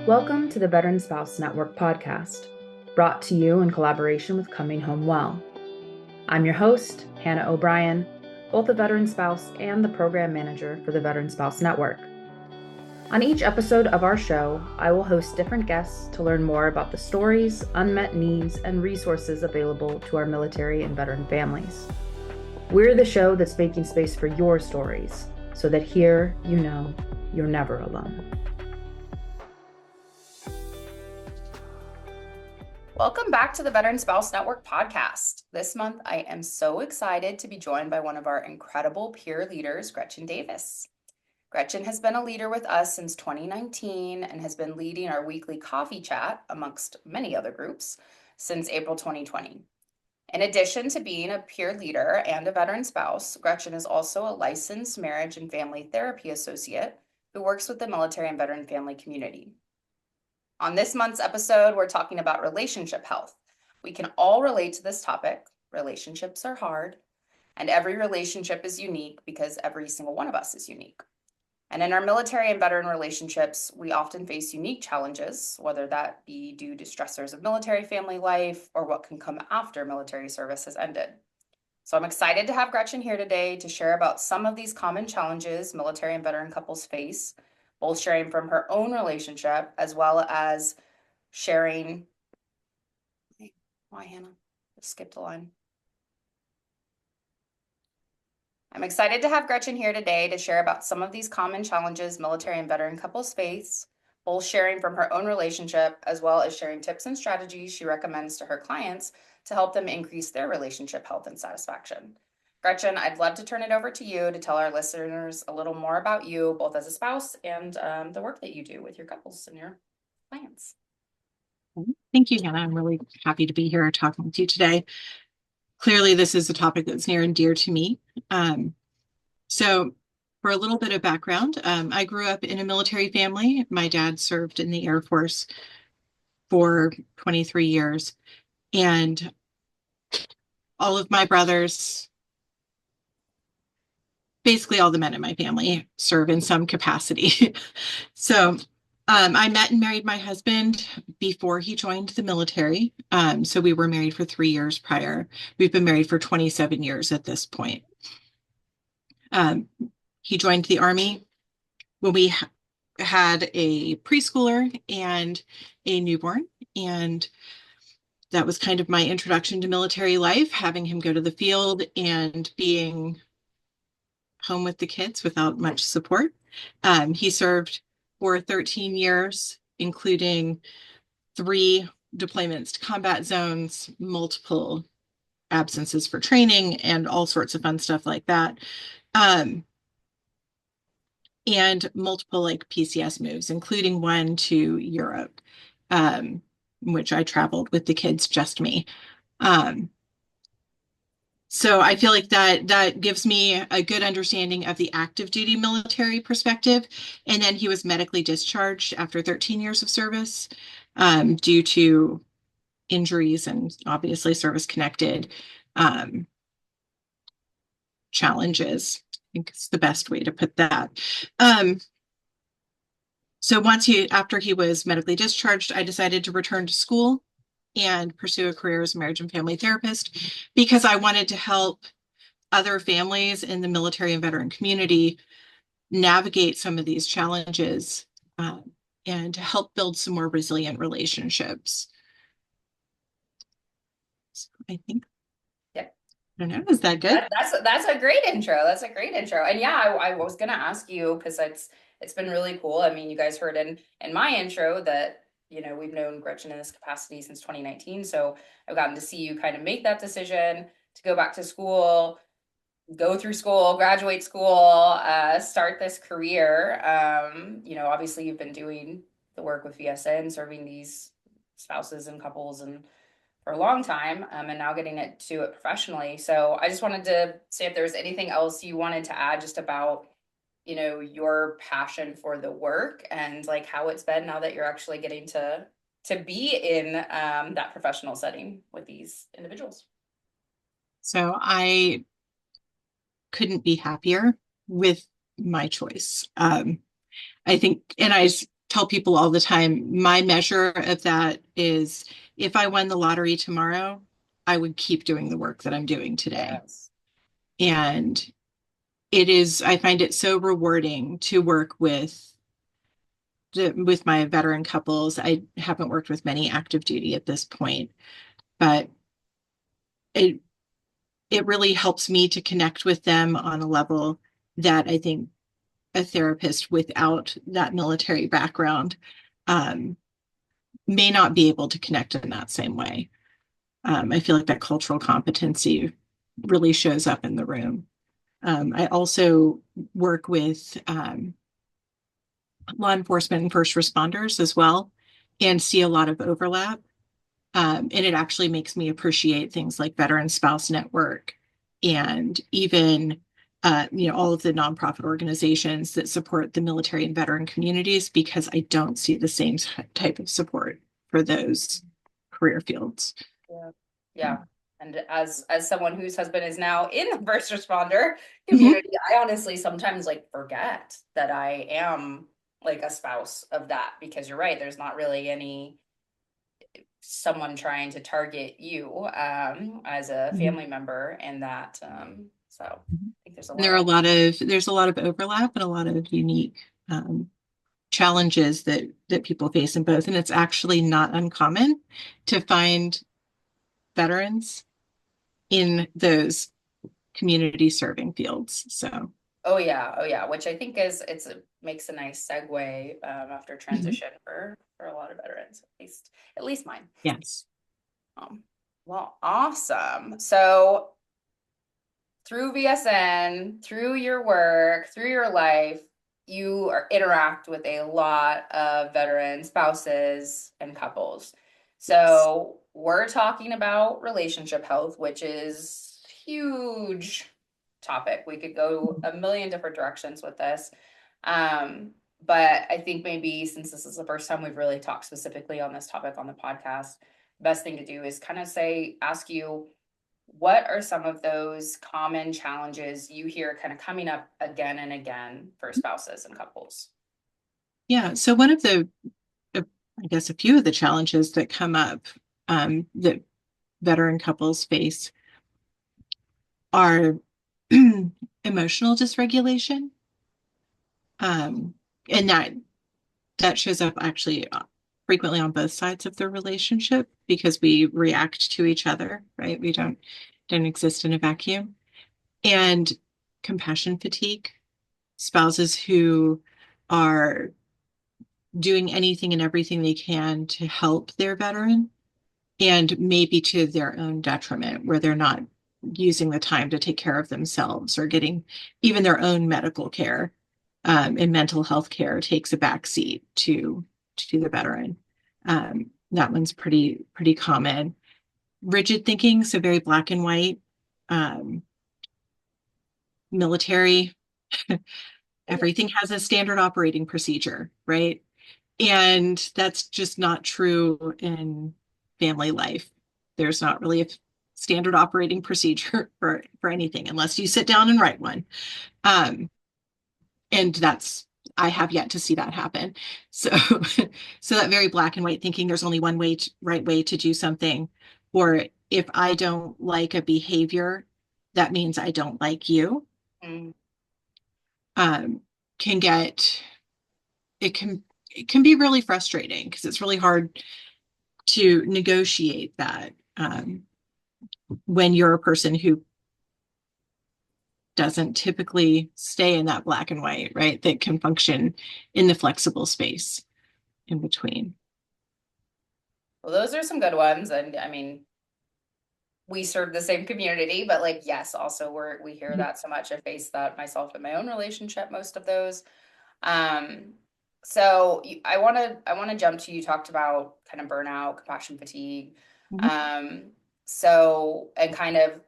Welcome to the Veteran Spouse Network podcast, brought to you in collaboration with Coming Home Well. I'm your host, Hannah O'Brien, both a veteran spouse and the program manager for the Veteran Spouse Network. On each episode of our show, I will host different guests to learn more about the stories, unmet needs, and resources available to our military and veteran families. We're the show that's making space for your stories, so that here you know you're never alone. Welcome back to the Veteran Spouse Network podcast. This month, I am so excited to be joined by one of our incredible peer leaders, Gretchen Davis. Gretchen has been a leader with us since 2019 and has been leading our weekly coffee chat, amongst many other groups, since April 2020. In addition to being a peer leader and a veteran spouse, Gretchen is also a licensed marriage and family therapy associate who works with the military and veteran family community. On this month's episode, we're talking about relationship health. We can all relate to this topic. Relationships are hard, and every relationship is unique because every single one of us is unique. And in our military and veteran relationships, we often face unique challenges, whether that be due to stressors of military family life or what can come after military service has ended. So I'm excited to have Gretchen here today to share about some of these common challenges military and veteran couples face, both sharing from her own relationship as well as sharing. Why, Hannah? Just skipped a line. I'm excited to have Gretchen here today to share about some of these common challenges military and veteran couples face, both sharing from her own relationship as well as sharing tips and strategies she recommends to her clients to help them increase their relationship health and satisfaction. Gretchen, I'd love to turn it over to you to tell our listeners a little more about you, both as a spouse and the work that you do with your couples and your clients. Thank you, Hannah. I'm really happy to be here talking with you today. Clearly, this is a topic that's near and dear to me. So for a little bit of background, I grew up in a military family. My dad served in the Air Force for 23 years, and all of my brothers, basically all the men in my family, serve in some capacity. So I met and married my husband before he joined the military. So we were married for 3 years prior. We've been married for 27 years at this point. He joined the Army when we had a preschooler and a newborn. And that was kind of my introduction to military life, having him go to the field and being home with the kids without much support. He served for 13 years, including 3 deployments to combat zones, multiple absences for training, and all sorts of fun stuff like that. And multiple PCS moves, including one to Europe, which I traveled with the kids, just me. So I feel like that gives me a good understanding of the active duty military perspective. And then he was medically discharged after 13 years of service due to injuries and obviously service-connected challenges. I think it's the best way to put that. So after he was medically discharged, I decided to return to school and pursue a career as a marriage and family therapist because I wanted to help other families in the military and veteran community navigate some of these challenges and to help build some more resilient relationships. So I think, yeah. I don't know, is that good? That's a great intro. That's a great intro. And yeah, I was gonna ask you because it's been really cool. I mean, you guys heard in my intro that we've known Gretchen in this capacity since 2019. So I've gotten to see you kind of make that decision to go back to school, go through school, graduate school, start this career. Obviously you've been doing the work with VSN, serving these spouses and couples and for a long time, and now getting to it professionally. So I just wanted to say if there's anything else you wanted to add just about your passion for the work and how it's been now that you're actually getting to be in that professional setting with these individuals. So I couldn't be happier with my choice. I think, and I tell people all the time, my measure of that is if I won the lottery tomorrow, I would keep doing the work that I'm doing today. Yes. And I find it so rewarding to work with my veteran couples. I haven't worked with many active duty at this point, but it it really helps me to connect with them on a level that I think a therapist without that military background um, may not be able to connect in that same way. I feel like that cultural competency really shows up in the room. I also work with law enforcement and first responders as well, and see a lot of overlap. And it actually makes me appreciate things like Veteran Spouse Network and even all of the nonprofit organizations that support the military and veteran communities, because I don't see the same type of support for those career fields. Yeah. Yeah. And as someone whose husband is now in the first responder Mhm. community, I honestly sometimes like forget that I am like a spouse of that, because you're right, there's not really any someone trying to target you as a Mhm. family member, and that so I think there's a There are lot. there's a lot of overlap and a lot of unique challenges that people face in both. And it's actually not uncommon to find veterans in those community serving fields. So Oh yeah, oh yeah, which I think is makes a nice segue after mhm. transition for a lot of veterans, at least mine. Yes. Um, well, awesome. So through VSN, through your work, through your life, interact with a lot of veteran spouses and couples. Yes. So we're talking about relationship health, which is huge topic. We could go a million different directions with this. Um, but I think maybe since this is the first time we've really talked specifically on this topic on the podcast, best thing to do is kind of ask you, what are some of those common challenges you hear kind of coming up again and again for spouses and couples? Yeah. So one of uh, I guess a few of the challenges that come up that veteran couples face are emotional dysregulation. Um, and that shows up actually frequently on both sides of the relationship because we react to each other, right? We don't exist in a vacuum. And compassion fatigue, spouses who are doing anything and everything they can to help their veteran, and maybe to their own detriment, where they're not using the time to take care of themselves or getting even their own medical care, and mental health care takes a backseat to the veteran. That one's pretty common. Rigid thinking, so very black and white. Um, Military, everything has a standard operating procedure, right? And that's just not true in family life. There's not really a standard operating procedure for anything unless you sit down and write one. Um, and I have yet to see that happen. So, so that very black and white thinking, there's only one right way to do something. Or if I don't like a behavior, that means I don't like you. Mm. Um, can get, it can be really frustrating because it's really hard to negotiate that when you're a person who doesn't typically stay in that black and white, right? That can function in the flexible space in between. Well, those are some good ones. And I mean, we serve the same community, but like, yes, also we hear that so much. I face that myself in my own relationship, most of those. Um, so I want to jump to, you talked about kind of burnout, compassion fatigue. Mhm. Um, so, and kind of,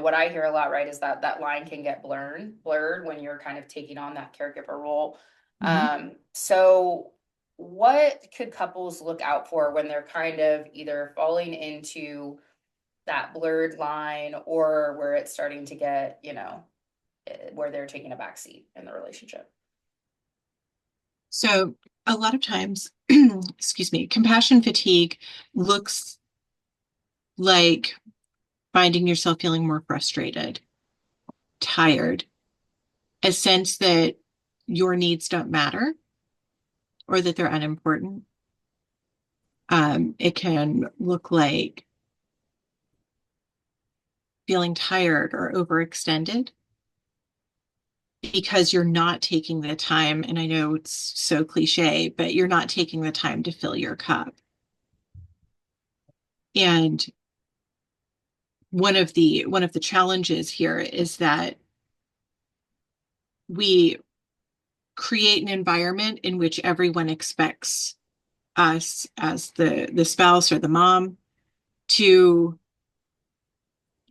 what I hear a lot, right, is that that line can get blurred when you're kind of taking on that caregiver role. Mhm. So what could couples look out for when they're kind of either falling into that blurred line, or where it's starting to get, where they're taking a backseat in the relationship? So a lot of times, excuse me, compassion fatigue looks like finding yourself feeling more frustrated, tired, a sense that your needs don't matter or that they're unimportant. It can look like feeling tired or overextended because you're not taking the time. And I know it's so cliche, but you're not taking the time to fill your cup. And one of the challenges here is that we create an environment in which everyone expects us as the spouse or the mom to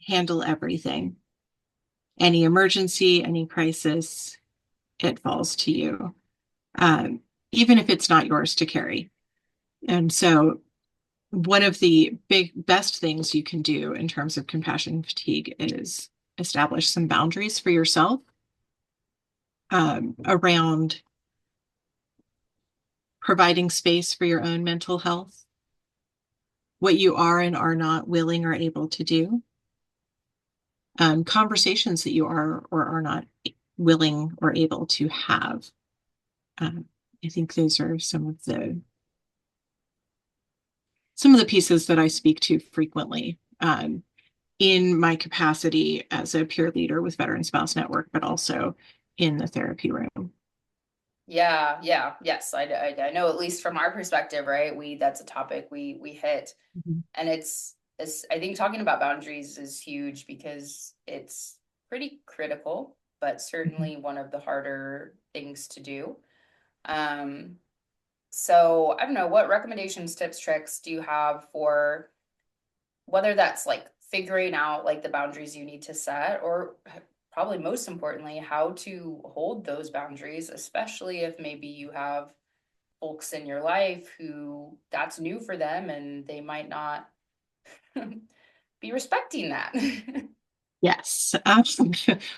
handle everything. Any emergency, any crisis, it falls to you, um, even if it's not yours to carry. And so one of the best things you can do in terms of compassion fatigue is establish some boundaries for yourself, around providing space for your own mental health, what you are and are not willing or able to do, conversations that you are or are not willing or able to have. I think those are some of the pieces that I speak to frequently, in my capacity as a peer leader with Veteran Spouse Network, but also in the therapy room. Yeah, yeah, yes. I know, at least from our perspective, right? That's a topic we hit. Mhm. And it's I think talking about boundaries is huge because it's pretty critical, but certainly one of the harder things to do. Um, so I don't know, what recommendations, tips, tricks do you have for whether that's like figuring out like the boundaries you need to set, or probably most importantly, how to hold those boundaries, especially if maybe you have folks in your life who that's new for them and they might not be respecting that. Yes.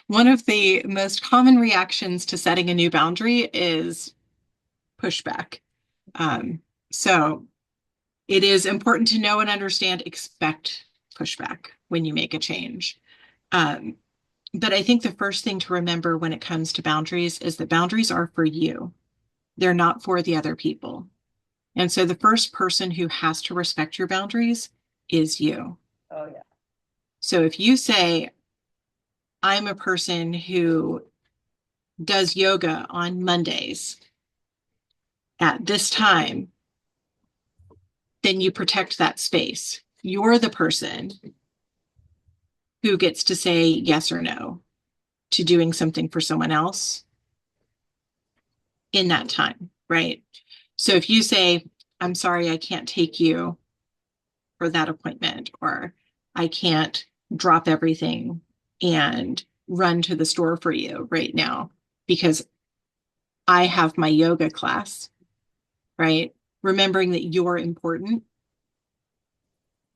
One of the most common reactions to setting a new boundary is pushback. Um, so it is important to know and understand, expect pushback when you make a change. Um, but I think the first thing to remember when it comes to boundaries is that boundaries are for you. They're not for the other people. And so the first person who has to respect your boundaries is you. Oh yeah. So if you say, I'm a person who does yoga on Mondays at this time, then you protect that space. You're the person who gets to say yes or no to doing something for someone else in that time, right? So if you say, I'm sorry, I can't take you for that appointment, or I can't drop everything and run to the store for you right now because I have my yoga class, right? Remembering that you're important.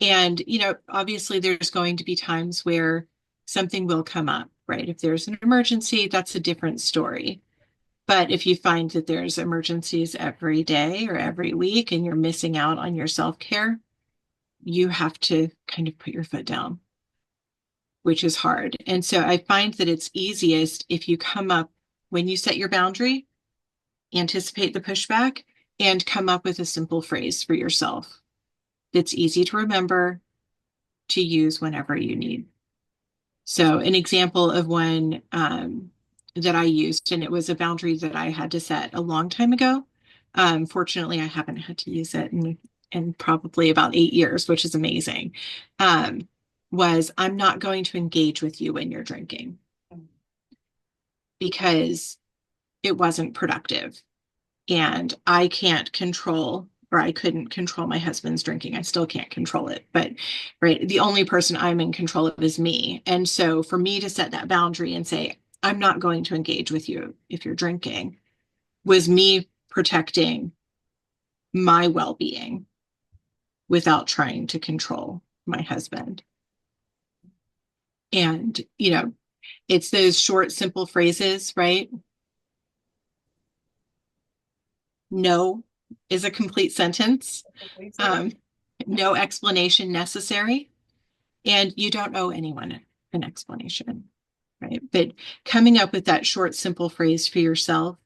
And, obviously there's going to be times where something will come up, right? If there's an emergency, that's a different story. But if you find that there's emergencies every day or every week and you're missing out on your self-care, you have to kind of put your foot down, which is hard. And so I find that it's easiest if you come up when you set your boundary, anticipate the pushback, and come up with a simple phrase for yourself that's easy to remember to use whenever you need. So an example of one that I used, and it was a boundary that I had to set a long time ago. Fortunately, I haven't had to use it in probably about 8 years, which is amazing. Was I'm not going to engage with you when you're drinking because it wasn't productive. And I can't control, or I couldn't control my husband's drinking. I still can't control it. But, right, the only person I'm in control of is me. And so for me to set that boundary and say, I'm not going to engage with you if you're drinking, was me protecting my well-being without trying to control my husband. And, it's those short, simple phrases, right? No is a complete sentence. No explanation necessary. And you don't owe anyone an explanation, right? But coming up with that short, simple phrase for yourself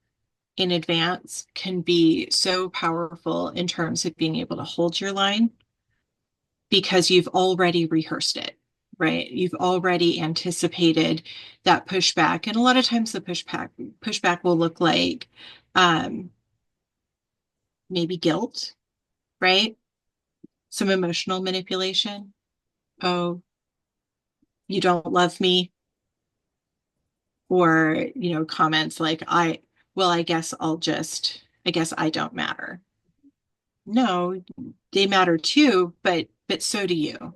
in advance can be so powerful in terms of being able to hold your line because you've already rehearsed it, right? You've already anticipated that pushback. And a lot of times the pushback will look like maybe guilt, right? Some emotional manipulation. Oh, you don't love me. Or, comments like, I guess I guess I don't matter. No, they matter too, but so do you.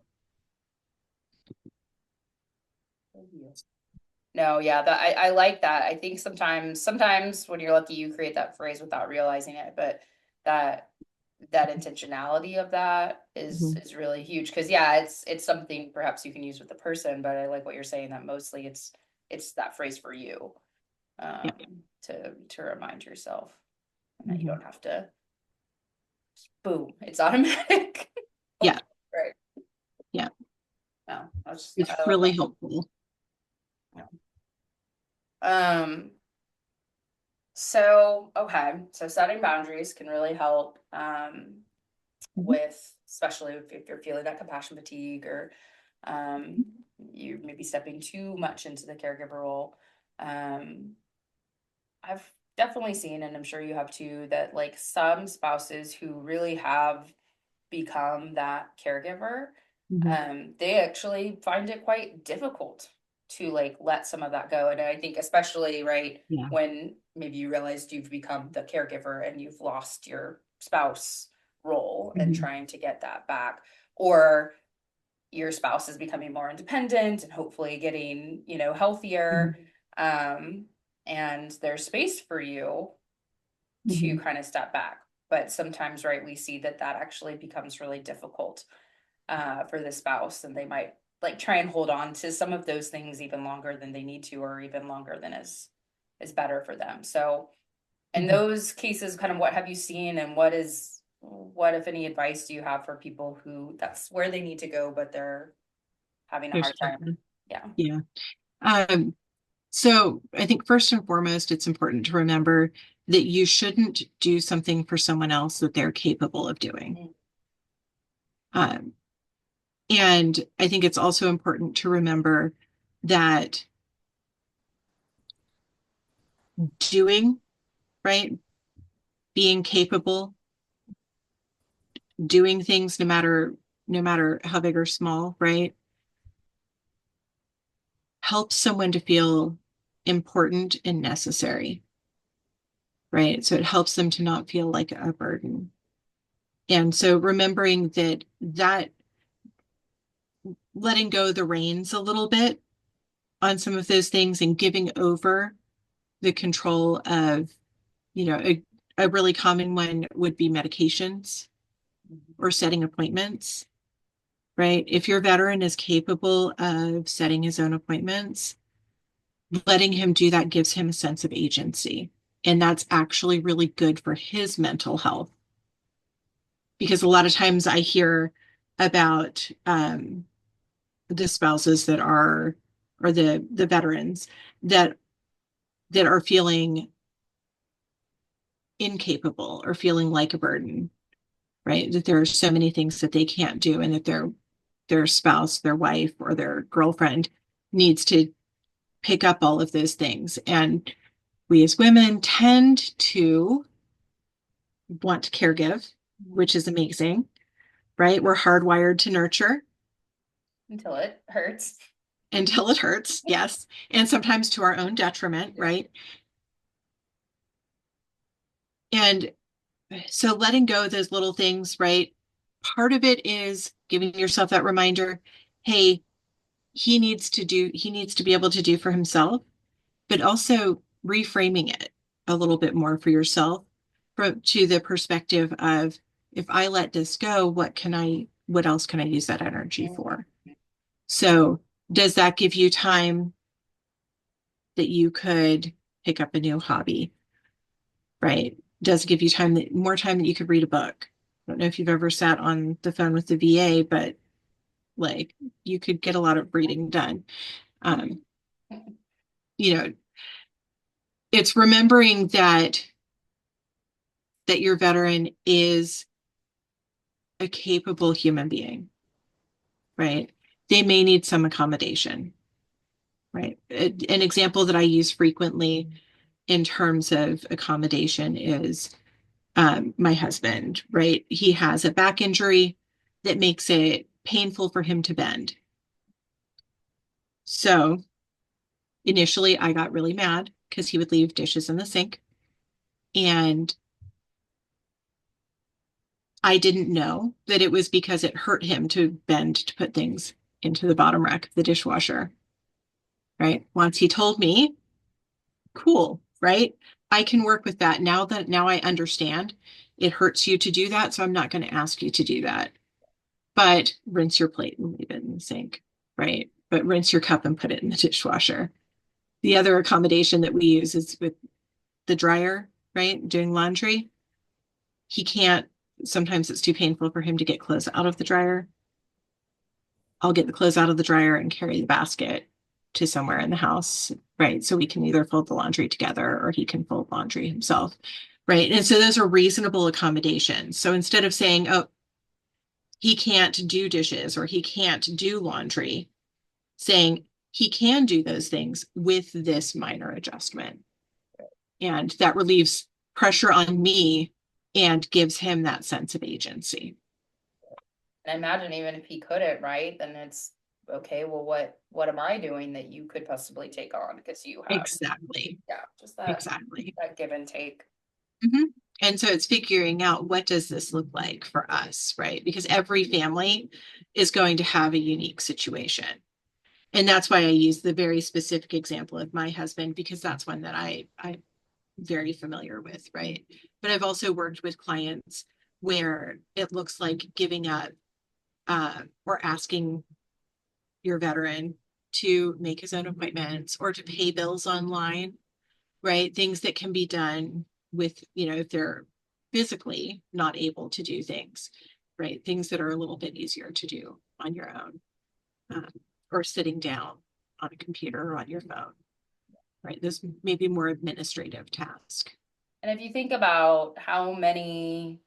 No, yeah, I like that. I think sometimes when you're lucky, you create that phrase without realizing it, but that intentionality of that is really huge. Because yeah, it's something perhaps you can use with the person, but I like what you're saying that mostly it's that phrase for you, Yeah. to remind yourself, and that you don't have to. Boom! It's automatic. Yeah. Right. Yeah. No, It's really helpful. So setting boundaries can really help with, especially if you're feeling that compassion fatigue, or you may be stepping too much into the caregiver role. I've definitely seen, and I'm sure you have too, that like some spouses who really have become that caregiver, they actually find it quite difficult to like let some of that go. And I think especially when maybe you realized you've become the caregiver and you've lost your spouse role and trying to get that back, or your spouse is becoming more independent and hopefully getting, healthier, and there's space for you to kind of step back. But sometimes, we see that actually becomes really difficult for the spouse, and they might like try and hold on to some of those things even longer than they need to, or even longer than is better for them. So in those cases, kind of what have you seen, and what if any advice do you have for people who that's where they need to go, but they're having a hard time? Yeah. So I think first and foremost, it's important to remember that you shouldn't do something for someone else that they're capable of doing. And I think it's also important to remember that doing, right, being capable, doing things no matter how big or small, right, helps someone to feel important and necessary, right? So it helps them to not feel like a burden. And so remembering that letting go the reins a little bit on some of those things and giving over the control of, a really common one would be medications or setting appointments, right? If your veteran is capable of setting his own appointments, letting him do that gives him a sense of agency. And that's actually really good for his mental health. Because a lot of times I hear about the spouses that are, or the veterans that are feeling incapable or feeling like a burden, right? That there are so many things that they can't do, and that their spouse, their wife, or their girlfriend needs to pick up all of those things. And we as women tend to want to caregive, which is amazing, right? We're hardwired to nurture. Until it hurts. Until it hurts, yes. And sometimes to our own detriment, right? And so letting go of those little things, right? Part of it is giving yourself that reminder, hey, he needs to be able to do for himself, but also reframing it a little bit more for yourself to the perspective of, if I let this go, what else can I use that energy for? So does that give you time that you could pick up a new hobby, right? does give you more time that you could read a book. I don't know if you've ever sat on the phone with the VA, but like you could get a lot of reading done. Um, you know, it's remembering that your veteran is a capable human being, right? They may need some accommodation, right? An example that I use frequently in terms of accommodation is my husband, right? He has a back injury that makes it painful for him to bend. So initially, I got really mad because he would leave dishes in the sink. And I didn't know that it was because it hurt him to bend to put things into the bottom rack of the dishwasher, right? Once he told me, cool, right? I can work with that now I understand it hurts you to do that, so I'm not going to ask you to do that. But rinse your plate and leave it in the sink, right? But rinse your cup and put it in the dishwasher. The other accommodation that we use is with the dryer, right? Doing laundry. He can't, sometimes it's too painful for him to get clothes out of the dryer. I'll get the clothes out of the dryer and carry the basket to somewhere in the house, right? So we can either fold the laundry together or he can fold laundry himself, right? And so those are reasonable accommodations. So instead of saying, oh, he can't do dishes or he can't do laundry, saying he can do those things with this minor adjustment. And that relieves pressure on me and gives him that sense of agency. And I imagine even if he couldn't, right, then it's okay, well, what am I doing that you could possibly take on? Because you have, Exactly. yeah, just Exactly. that give and take. Mm-hmm. And so it's figuring out what does this look like for us, right? Because every family is going to have a unique situation. And that's why I use the very specific example of my husband, because that's one that I'm very familiar with, right? But I've also worked with clients where it looks like giving up or asking your veteran to make his own appointments or to pay bills online, right? Things that can be done with, if they're physically not able to do things, right? Things that are a little bit easier to do on your own um, or sitting down on a computer or on your phone, right? Those may be more administrative tasks. And if you think about how many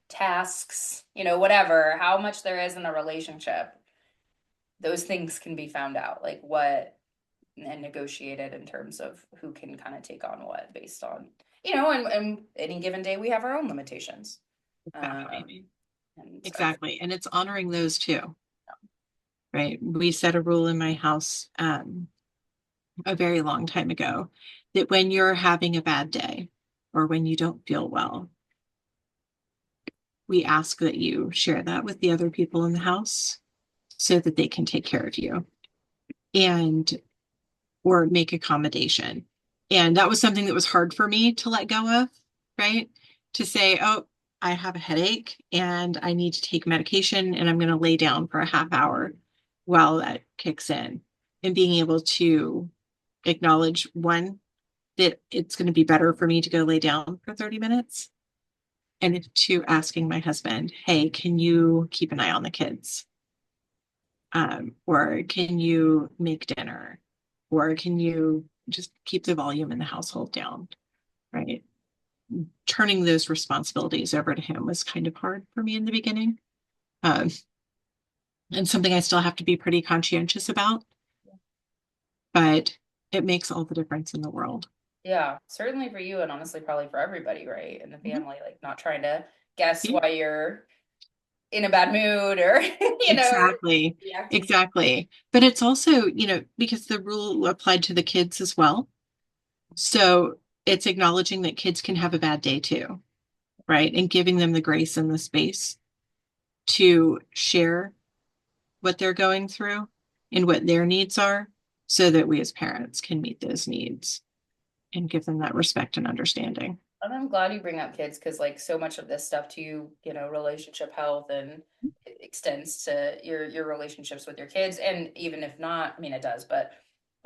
tasks, whatever, how much there is in a relationship, those things can be found out, like what and negotiated in terms of who can kind of take on what based on, and any given day we have our own limitations. Exactly. And Exactly. And it's honoring those too, right? We set a rule in my house a very long time ago that when you're having a bad day or when you don't feel well, we ask that you share that with the other people in the house so that they can take care of you and or make accommodation. And that was something that was hard for me to let go of, right? To say, oh, I have a headache and I need to take medication and I'm going to lay down for a half hour while that kicks in. And being able to acknowledge one, that it's going to be better for me to go lay down for 30 minutes. And two, asking my husband, hey, can you keep an eye on the kids? Or can you make dinner? Or can you just keep the volume in the household down? Right. Turning those responsibilities over to him was kind of hard for me in the beginning. Um, and something I still have to be pretty conscientious about. But it makes all the difference in the world. yeah, certainly for you and honestly probably for everybody, right? In the Mhm. family, like not trying to guess Yeah. why you're in a bad mood or Exactly. reacting. Exactly. But it's also, because the rule applied to the kids as well. So it's acknowledging that kids can have a bad day too, right? And giving them the grace and the space to share what they're going through and what their needs are so that we as parents can meet those needs and give them that respect and understanding. And I'm glad you bring up kids because like so much of this stuff to relationship health and it extends to your relationships with your kids. And even if not, I mean it does, but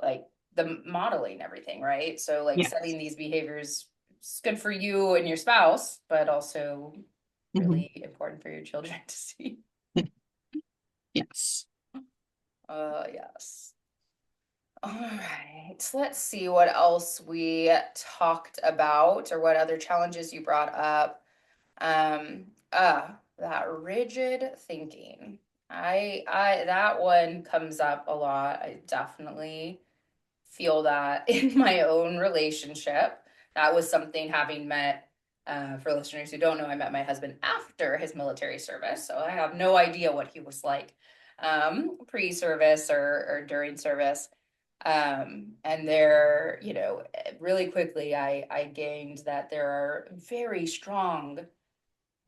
like the modeling everything, right? So like Yes. setting these behaviors it's good for you and your spouse, but also Mhm. really important for your children to see. Yes. Yes. All right, so let's see what else we talked about or what other challenges you brought up. That rigid thinking. That one comes up a lot. I definitely feel that in my own relationship. That was something having met, for listeners who don't know, I met my husband after his military service. So I have no idea what he was like pre-service or during service. And there, really quickly, I gained that there are very strong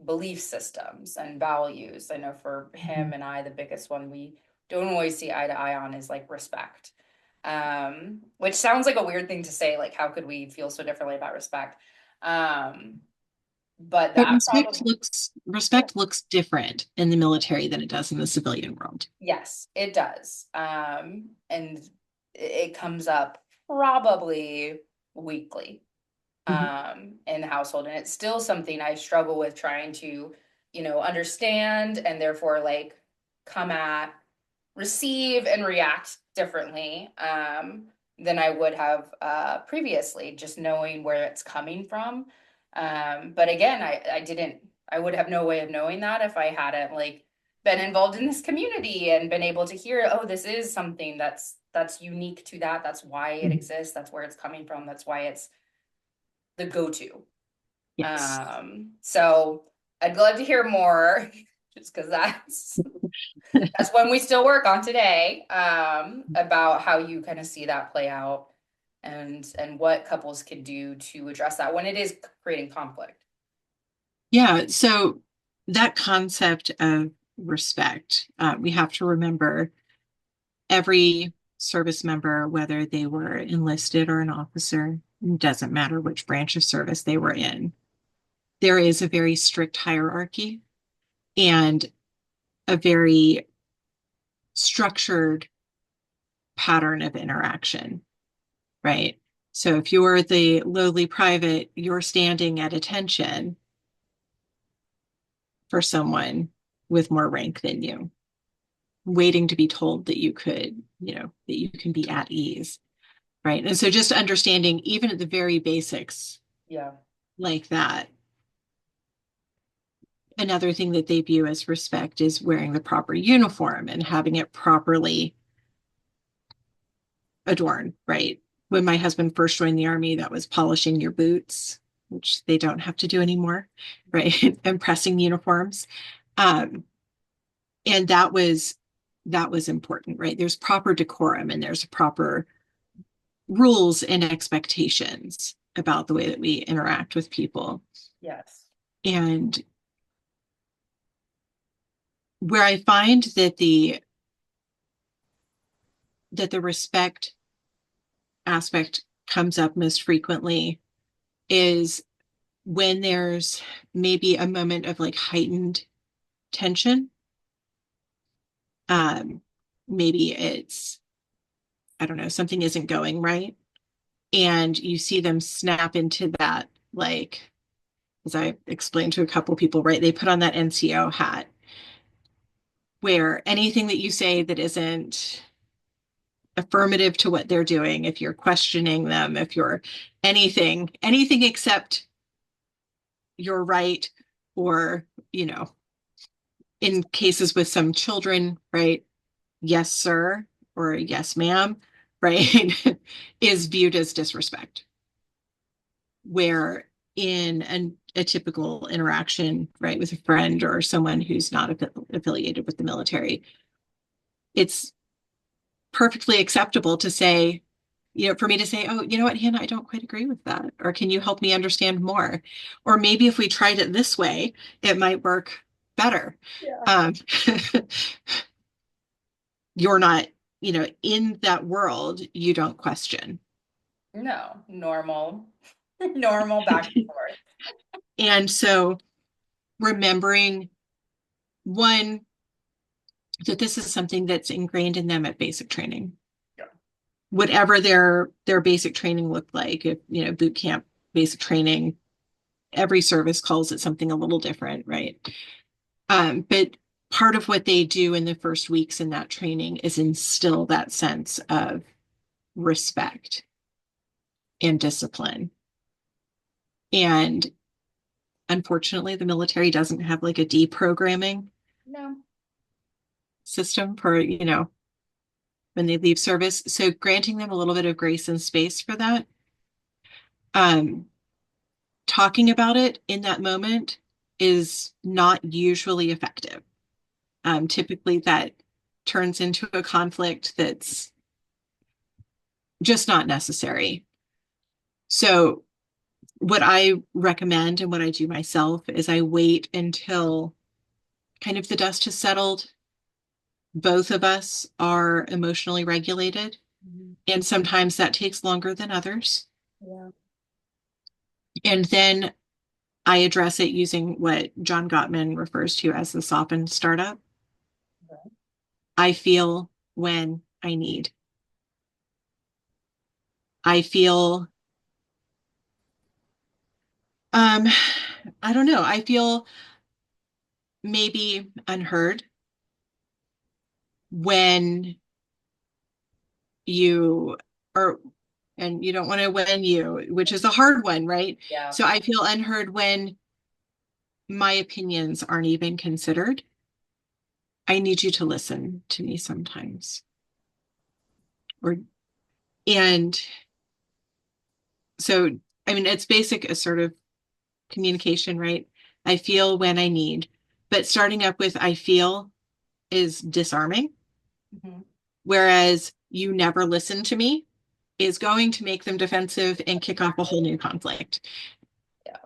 belief systems and values. I know for him Mhm. and I, the biggest one we don't always see eye to eye on is like respect. Which sounds like a weird thing to say, like how could we feel so differently about respect? Um, but But that probably, respect looks different in the military than it does in the civilian world. yes, it does. And it comes up probably weekly Mhm. in the household. And it's still something I struggle with trying to, understand and therefore like come at, receive and react differently than I would have previously, just knowing where it's coming from. But again, I would have no way of knowing that if I hadn't like been involved in this community and been able to hear, oh, this is something that's unique to that. That's why it Mhm. exists. That's where it's coming from. That's why it's the go-to. Yes. So I'd love to hear more, just because that's when we still work on today, about how you kind of see that play out and what couples can do to address that when it is creating conflict. Yeah. So that concept of respect, we have to remember every service member, whether they were enlisted or an officer, doesn't matter which branch of service they were in, there is a very strict hierarchy and a very structured pattern of interaction, right? So if you're the lowly private, you're standing at attention for someone with more rank than you, waiting to be told that you could, that you can be at ease, right? And so just understanding even at the very basics Yeah. like that. Another thing that they view as respect is wearing the proper uniform and having it properly adorned, right? When my husband first joined the army, that was polishing your boots, which they don't have to do anymore, right? And pressing uniforms. Um, and that was important, right? There's proper decorum and there's proper rules and expectations about the way that we interact with people. Yes. And where I find that the respect aspect comes up most frequently is when there's maybe a moment of like heightened tension. Um, Maybe it's, I don't know, something isn't going right. And you see them snap into that, like, as I explained to a couple people, right? They put on that NCO hat where anything that you say that isn't affirmative to what they're doing, if you're questioning them, if you're anything except you're right, or, in cases with some children, right? Yes, sir, or yes, ma'am, right? Is viewed as disrespect. Where in a typical interaction, right, with a friend or someone who's not affiliated with the military, it's perfectly acceptable to say, for me to say, oh, you know what, Hannah, I don't quite agree with that. Or can you help me understand more? Or maybe if we tried it this way, it might work better. Yeah. Um, you're not, in that world, you don't question. No, normal, normal back and forth. And so remembering, one, that this is something that's ingrained in them at basic training. Yeah. Whatever their basic training looked like, if boot camp basic training. Every service calls it something a little different, right? But part of what they do in the first weeks in that training is instill that sense of respect and discipline. And unfortunately, the military doesn't have like a deprogramming No. system for, when they leave service. So granting them a little bit of grace and space for that. Talking about it in that moment is not usually effective. Typically that turns into a conflict that's just not necessary. So what I recommend and what I do myself is I wait until kind of the dust has settled. Both of us are emotionally regulated, and sometimes that takes longer than others. Yeah. And then I address it using what John Gottman refers to as the soften startup. Right. I feel when I need. I feel, I don't know, I feel maybe unheard when you are, and you don't want to when you, which is a hard one, right? Yeah. So I feel unheard when my opinions aren't even considered. I need you to listen to me sometimes. And so, I mean, it's basic assertive communication, right? I feel when I need, but starting up with I feel is disarming. Mhm. Whereas you never listen to me is going to make them defensive and kick off a whole new conflict. Yeah.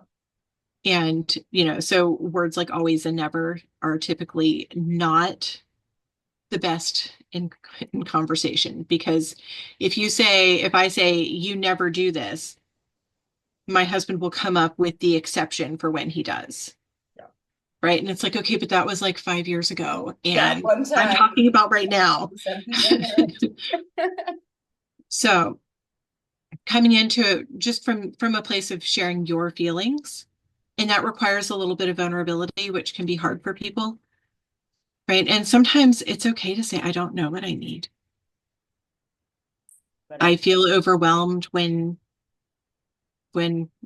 And, so words like always and never are typically not the best in conversation, because if I say you never do this, my husband will come up with the exception for when he does. Yeah. Right. And it's like, okay, but that was like 5 years ago. Yeah, And one I'm time. talking about right now. So coming into just from a place of sharing your feelings, and that requires a little bit of vulnerability, which can be hard for people. Right. And sometimes it's okay to say, I don't know what I need. But I feel overwhelmed when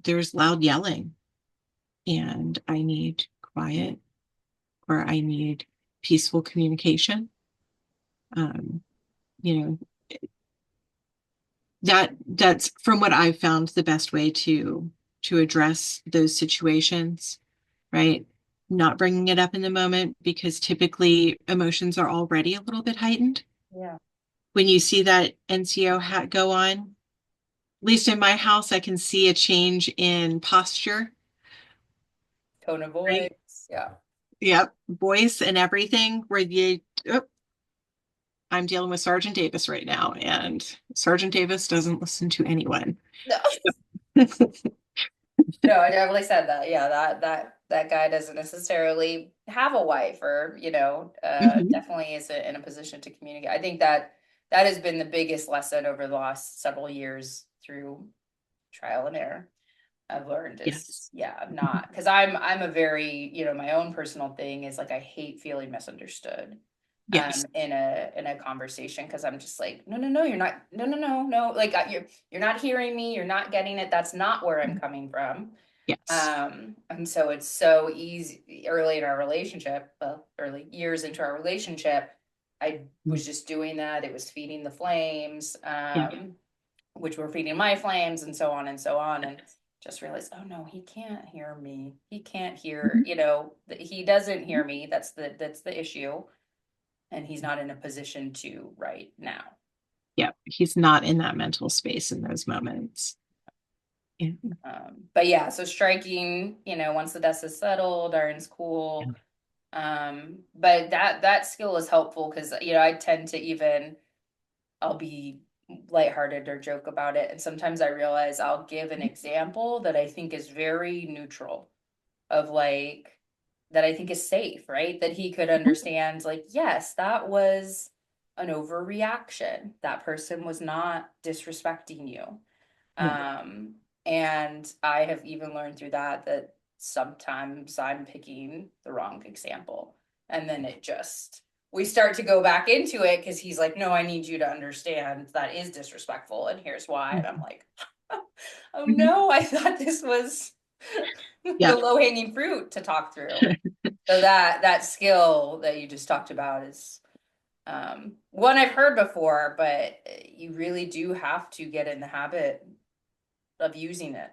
there's loud yelling and I need quiet, or I need peaceful communication. Um, you know, that's from what I've found the best way to address those situations, right? Not bringing it up in the moment, because typically emotions are already a little bit heightened. yeah. When you see that NCO hat go on, at least in my house, I can see a change in posture, Tone of right? voice. Yeah. Yep, voice and everything, where oh, I'm dealing with Sergeant Davis right now, and Sergeant Davis doesn't listen to anyone. No. No, I definitely said that. Yeah, that guy doesn't necessarily have a wife, or Mhm. definitely is in a position to communicate. I think that has been the biggest lesson over the last several years through trial and error. I've learned is, Yes. yeah, I'm not, because I'm a very, my own personal thing is like I hate feeling misunderstood Yes. in a conversation, because I'm just like, no, no, no, you're not, no, no, no, no, like you're not hearing me, you're not getting it, that's not where I'm coming from. Yes. And so it's so easy early in our relationship, well, early years into our relationship, I was just doing that, it was feeding the flames, Yeah. which were feeding my flames, and so on and so on, and just realized, oh no, he can't hear me, he can't hear, he doesn't hear me, that's the issue, and he's not in a position to right now. Yeah. He's not in that mental space in those moments. Yeah. But yeah, so striking, once the dust is settled, Darren's cool. But that skill is helpful, because I tend to even, I'll be lighthearted or joke about it, and sometimes I realize I'll give an example that I think is very neutral, of like, that I think is safe, right? That he could understand, like, yes, that was an overreaction. That person was not disrespecting you. Yeah. And I have even learned through that sometimes I'm picking the wrong example. And then we start to go back into it because he's like, no, I need you to understand that is disrespectful. And here's why. And I'm like, oh Mhm. no, I thought this was the Yeah. low-hanging fruit to talk through. So that skill that you just talked about is one I've heard before, but you really do have to get in the habit of using it.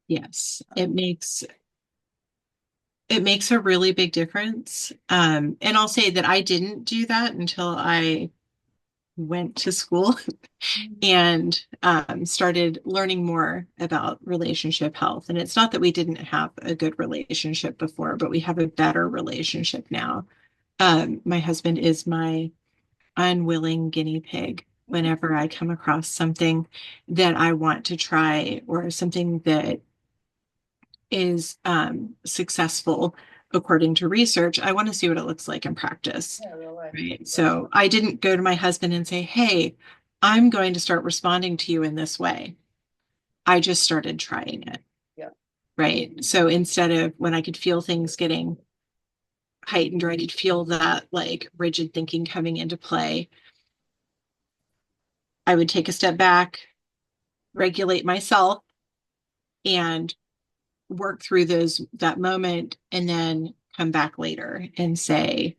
Yes, it makes a really big difference. And I'll say that I didn't do that until I went to school and started learning more about relationship health. And it's not that we didn't have a good relationship before, but we have a better relationship now. My husband is my unwilling guinea pig whenever I come across something that I want to try or something that is successful according to research. I want to see what it looks like in practice. Yeah, real life. Right. So I didn't go to my husband and say, hey, I'm going to start responding to you in this way. I just started trying it. Yeah. Right. So instead of when I could feel things getting heightened or I could feel that like rigid thinking coming into play, I would take a step back, regulate myself, and work through that moment and then come back later and say,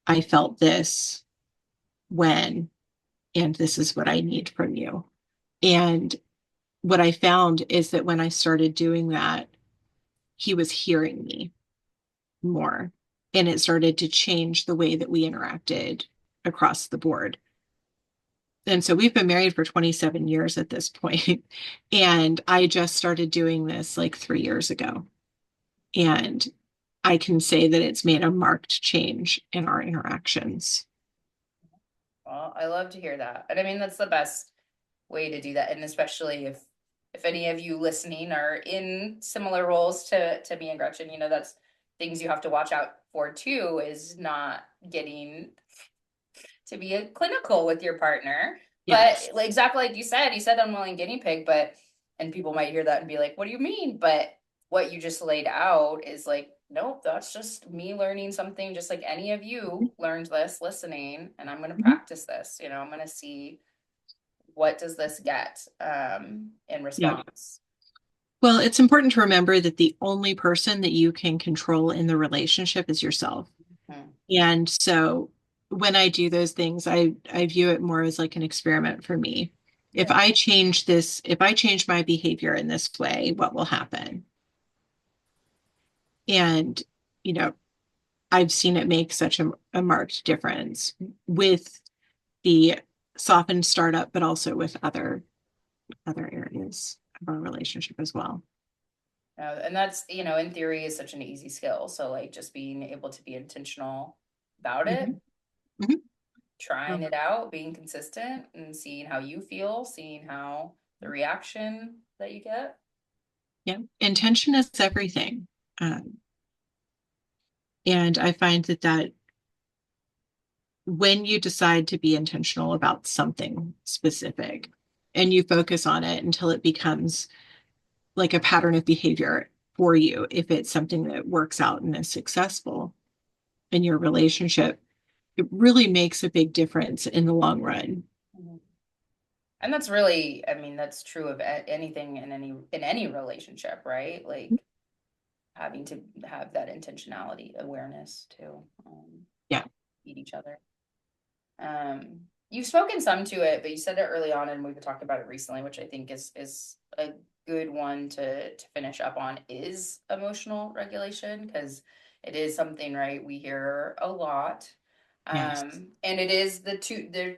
I felt this when, and this is what I need from you. And what I found is that when I started doing that, he was hearing me more. And it started to change the way that we interacted across the board. And so we've been married for 27 years at this point. And I just started doing this like 3 years ago. And I can say that it's made a marked change in our interactions. Well, I love to hear that. And I mean, that's the best way to do that. And especially if any of you listening are in similar roles to me and Gretchen, that's things you have to watch out for too, is not getting to be a clinical with your partner. Yes. But exactly like you said unwilling guinea pig, and people might hear that and be like, what do you mean? But what you just laid out is like, nope, that's just me learning something just like any of you learned this listening, and I'm going to Mhm. practice this. I'm going to see what does this get in Yeah. response. Well, it's important to remember that the only person that you can control in the relationship is yourself. Hmm. And so when I do those things, I view it more as like an experiment for me. If Yeah. I change this, if I change my behavior in this way, what will happen? And, you know, I've seen it make such a marked difference with the softened startup, but also with other areas of our relationship as well. And that's, in theory is such an easy skill. So like just being able to be intentional about it, Mhm. Mhm. trying it out, being consistent and seeing how you feel, seeing how the reaction that you get. Yeah, intention is everything. Um, and I find that when you decide to be intentional about something specific and you focus on it until it becomes like a pattern of behavior for you, if it's something that works out and is successful in your relationship, it really makes a big difference in the long run. Mhm. And that's really, I mean, that's true of anything in any relationship, right? Like having to have that intentionality awareness to Yeah. feed each other. You've spoken some to it, but you said it early on, and we've talked about it recently, which I think is a good one to finish up on, is emotional regulation, because it is something, right, we hear a lot. Yes. And it is in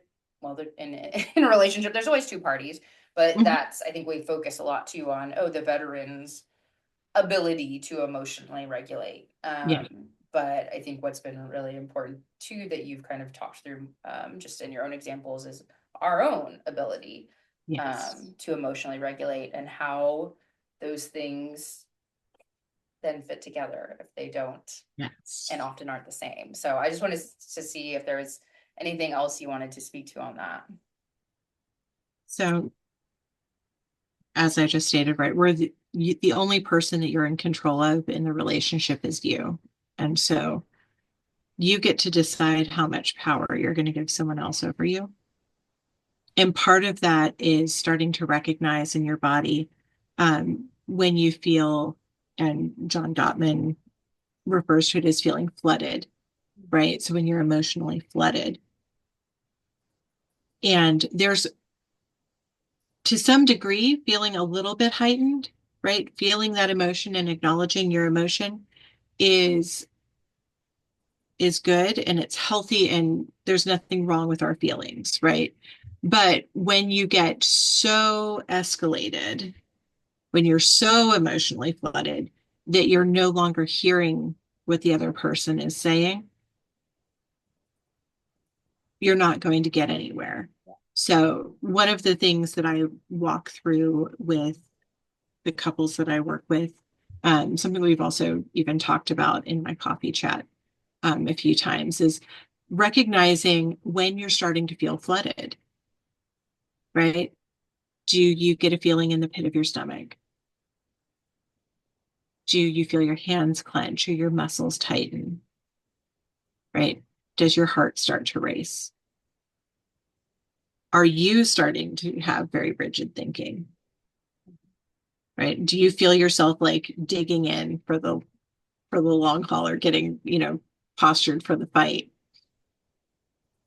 a relationship, there's always two parties, but Mhm. that's, I think we focus a lot too on, the veterans' ability to emotionally regulate. Yeah. But I think what's been really important too that you've kind of talked through just in your own examples is our own ability Yes. to emotionally regulate, and how those things then fit together if they don't and Yes. often aren't the same. So I just wanted to see if there was anything else you wanted to speak to on that. So as I just stated, right, where the only person that you're in control of in the relationship is you. And so you get to decide how much power you're going to give someone else over you. And part of that is starting to recognize in your body when you feel, and John Gottman refers to it as feeling flooded, right? So when you're emotionally flooded. And there's, to some degree, feeling a little bit heightened, right? Feeling that emotion and acknowledging your emotion is good and it's healthy, and there's nothing wrong with our feelings, right? But when you get so escalated, when you're so emotionally flooded that you're no longer hearing what the other person is saying, you're not going to get anywhere. So one of the things that I walk through with the couples that I work with, something we've also even talked about in my coffee chat a few times, is recognizing when you're starting to feel flooded, right? Do you get a feeling in the pit of your stomach? Do you feel your hands clench or your muscles tighten, right? Does your heart start to race? Are you starting to have very rigid thinking, right? Do you feel yourself like digging in for the long haul, or getting, postured for the fight?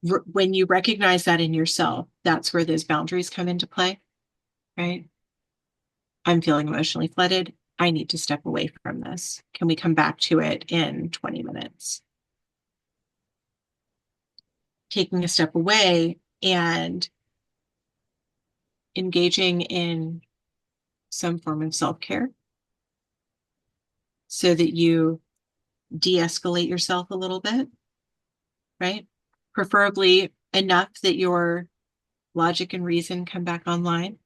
When you recognize that in yourself, that's where those boundaries come into play, right? I'm feeling emotionally flooded. I need to step away from this. Can we come back to it in 20 minutes? Taking a step away and engaging in some form of self-care so that you de-escalate yourself a little bit, right? Preferably enough that your logic and reason come back online.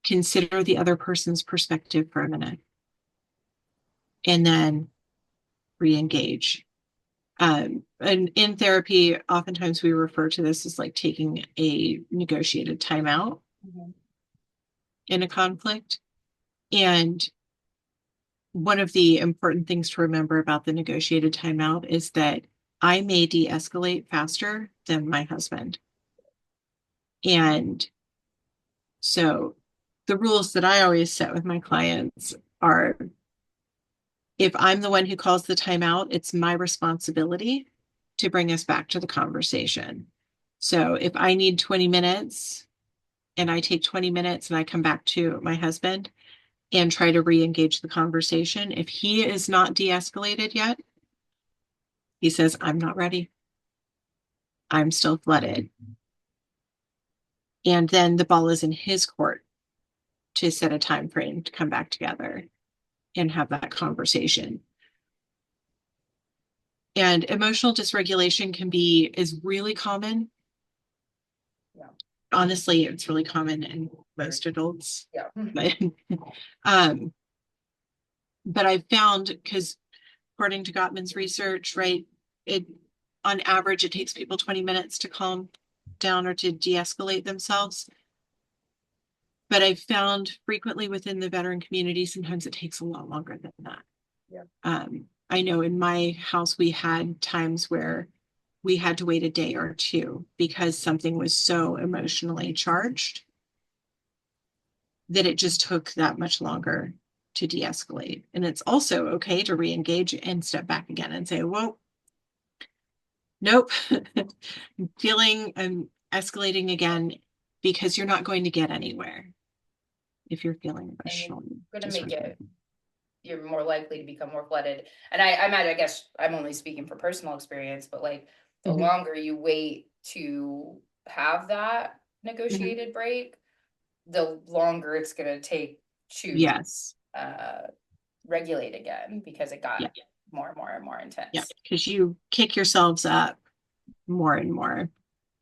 Consider the other person's perspective for a minute, and then re-engage. And in therapy, oftentimes we refer to this as like taking a negotiated timeout in a conflict. And one of the important things to remember about the negotiated timeout is that I may de-escalate faster than my husband. And so the rules that I always set with my clients are, if I'm the one who calls the timeout, it's my responsibility to bring us back to the conversation. So if I need 20 minutes and I take 20 minutes and I come back to my husband and try to re-engage the conversation, if he is not de-escalated yet, he says, I'm not ready. I'm still flooded. And then the ball is in his court to set a time frame to come back together and have that conversation. And emotional dysregulation is really common. Yeah. Honestly, it's really common in most adults. Yeah. But I've found, because according to Gottman's research, right, on average, it takes people 20 minutes to calm down or to de-escalate themselves. But I've found frequently within the veteran community, sometimes it takes a lot longer than that. Yeah. I know in my house, we had times where we had to wait a day or two because something was so emotionally charged that it just took that much longer to de-escalate. And it's also okay to re-engage and step back again and say, whoa, nope, I'm escalating again, because you're not going to get anywhere if you're feeling emotional. Going to make it, you're more likely to become more flooded. And I guess I'm only speaking for personal experience, but like the longer you wait to have that negotiated break, the longer it's going to take to regulate again, because it got more and more and more intense. Yeah, because you kick yourselves up more and more.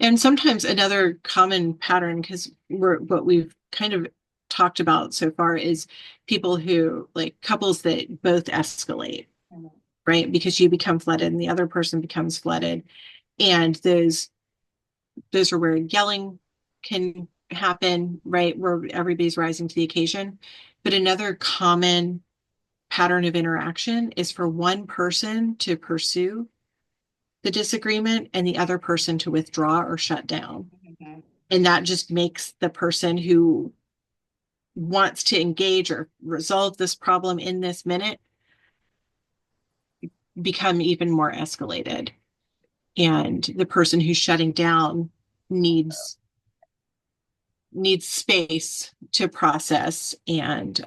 And sometimes another common pattern, because what we've kind of talked about so far, is people who, like couples that both escalate, right? Because you become flooded and the other person becomes flooded. And those are where yelling can happen, right, where everybody's rising to the occasion. But another common pattern of interaction is for one person to pursue the disagreement and the other person to withdraw or shut down. Mhm. And that just makes the person who wants to engage or resolve this problem in this minute become even more escalated. And the person who's shutting down needs space to process and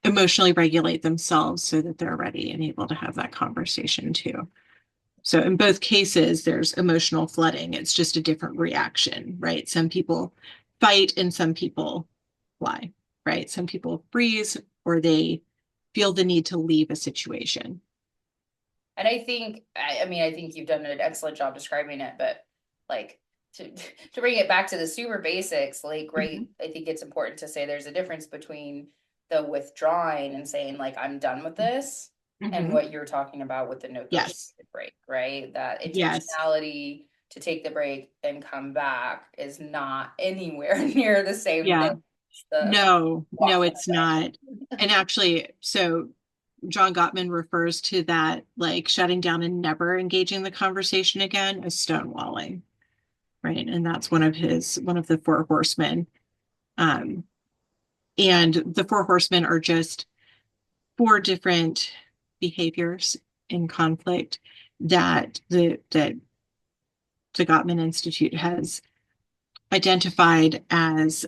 emotionally regulate themselves so that they're ready and able to have that conversation too. So in both cases, there's emotional flooding. It's just a different reaction, right? Some people fight and some people fly, right? Some people freeze or they feel the need to leave a situation. And I think, I mean, I think you've done an excellent job describing it, but like to bring it back to the super basics, like, right, I think it's important to say there's a difference between the withdrawing and saying like, I'm done with this, and Mm-hmm. what you're talking about with the negotiated Yes. break, right? That Yes. intentionality to take the break and come back is not anywhere near the same thing Yeah. as the No, walking it's not. away. And actually, so John Gottman refers to that like shutting down and never engaging the conversation again as stonewalling, right? And that's one of the four horsemen. Um, and the four horsemen are just four different behaviors in conflict that the Gottman Institute has identified as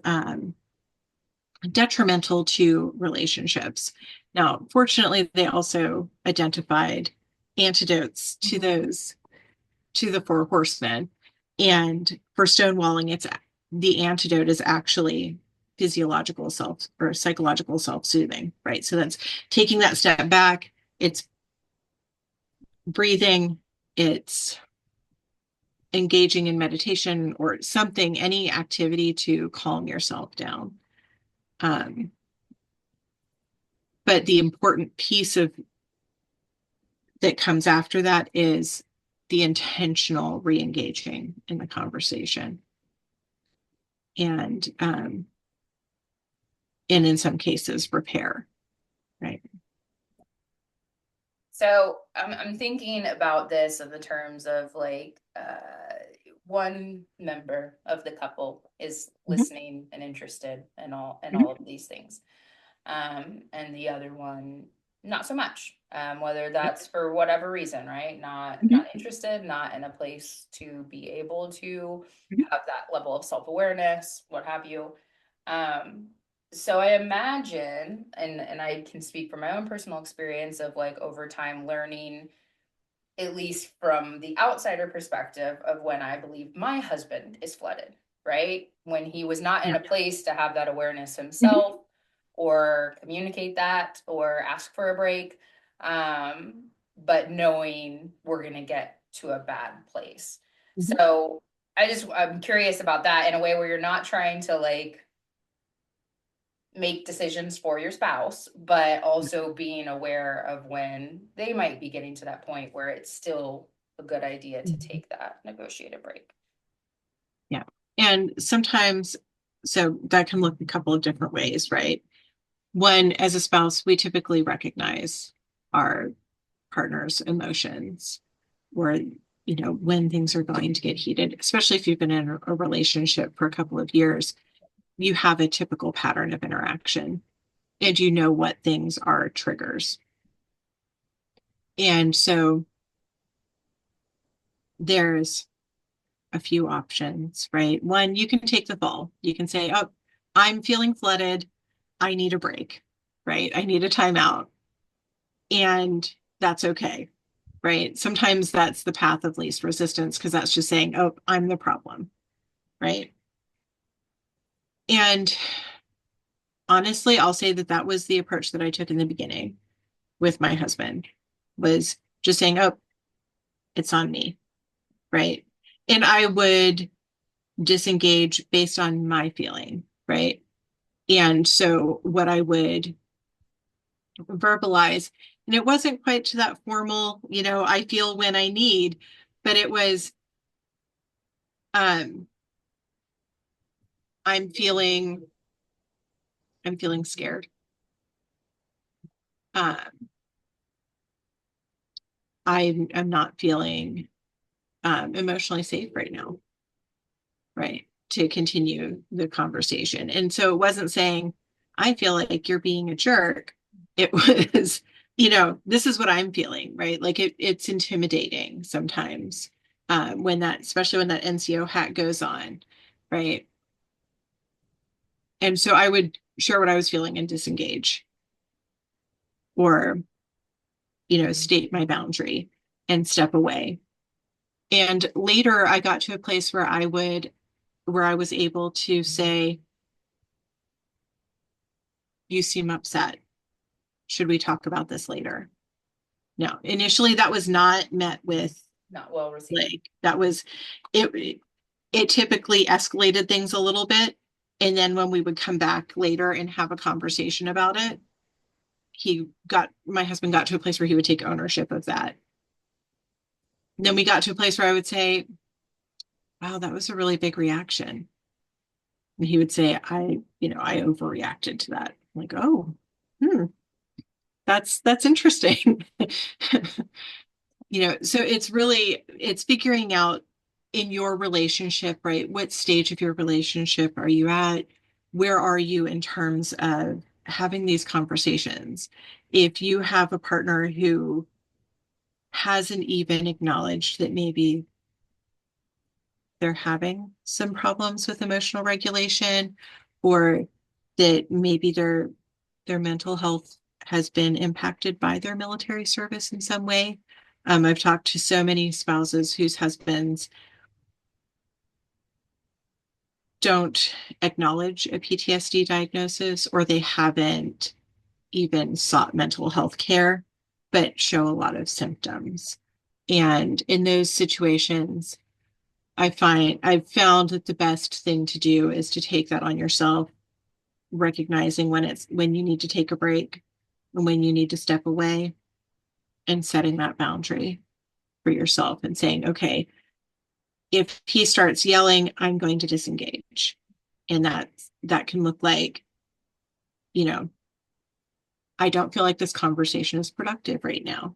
detrimental to relationships. Now, fortunately, they also identified antidotes to those, to the four horsemen. And for stonewalling, it's the antidote is actually physiological self or psychological self-soothing, right? So that's taking that step back, it's breathing, it's engaging in meditation or something, any activity to calm yourself down. But the important piece of that comes after that is the intentional re-engaging in the conversation. And in some cases, repair, right? So I'm thinking about this in the terms of like one member of the couple is listening and interested in all of these things, and the other one not so much. Whether that's for whatever reason, right? Not interested, not in a place to be able to have that level of self-awareness, what have you. Um, so I imagine, and I can speak from my own personal experience of like over time learning, at least from the outsider perspective of when I believe my husband is flooded, right? When he was not in Yeah. a place to have that awareness himself or communicate that or ask for a break. But knowing we're going to get to a bad place. So I'm curious about that in a way where you're not trying to like make decisions for your spouse, but also being aware of when they might be getting to that point where it's still a good idea to take that negotiated break. Yeah. And sometimes, so that can look a couple of different ways, right? One, as a spouse, we typically recognize our partner's emotions or, when things are going to get heated, especially if you've been in a relationship for a couple of years, you have a typical pattern of interaction and you know what things are triggers. And so there's a few options, right? One, you can take the fall. You can say, oh, I'm feeling flooded. I need a break, right? I need a timeout. And that's okay, right? Sometimes that's the path of least resistance because that's just saying, oh, I'm the problem, right? And honestly, I'll say that that was the approach that I took in the beginning with my husband, was just saying, oh, it's on me, right? And I would disengage based on my feeling, right? And so what I would verbalize, and it wasn't quite to that formal, I feel when I need, but it was, um, I'm feeling scared. Um, I'm not feeling emotionally safe right now, right? To continue the conversation. And so it wasn't saying, I feel like you're being a jerk. It was, this is what I'm feeling, right? Like it's intimidating sometimes especially when that NCO hat goes on, right? And so I would share what I was feeling and disengage or, state my boundary and step away. And later I got to a place where I was able to say, you seem upset. Should we talk about this later? No, initially that was not met with Not well received. like that was it typically escalated things a little bit. And then when we would come back later and have a conversation about it, my husband got to a place where he would take ownership of that. And then we got to a place where I would say, wow, that was a really big reaction. And he would say, I overreacted to that. I'm like, oh, that's interesting. So it's figuring out in your relationship, right? What stage of your relationship are you at? Where are you in terms of having these conversations? If you have a partner who hasn't even acknowledged that maybe they're having some problems with emotional regulation, or that maybe their mental health has been impacted by their military service in some way. I've talked to so many spouses whose husbands don't acknowledge a PTSD diagnosis, or they haven't even sought mental health care, but show a lot of symptoms. And in those situations, I've found that the best thing to do is to take that on yourself, recognizing when you need to take a break and when you need to step away, and setting that boundary for yourself and saying, okay, if he starts yelling, I'm going to disengage. And that can look like, I don't feel like this conversation is productive right now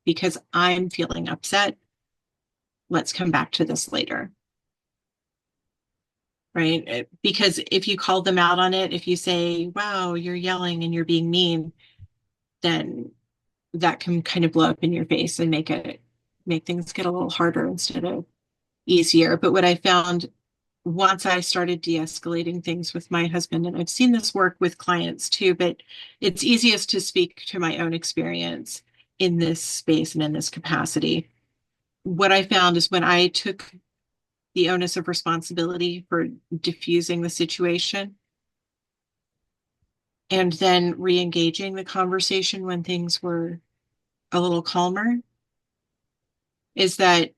because I'm feeling upset. Let's come back to this later. Right? Because if you call them out on it, if you say, wow, you're yelling and you're being mean, then that can kind of blow up in your face and make things get a little harder instead of easier. But what I found once I started de-escalating things with my husband, and I've seen this work with clients too, but it's easiest to speak to my own experience in this space and in this capacity. What I found is when I took the onus of responsibility for diffusing the situation and then re-engaging the conversation when things were a little calmer, is that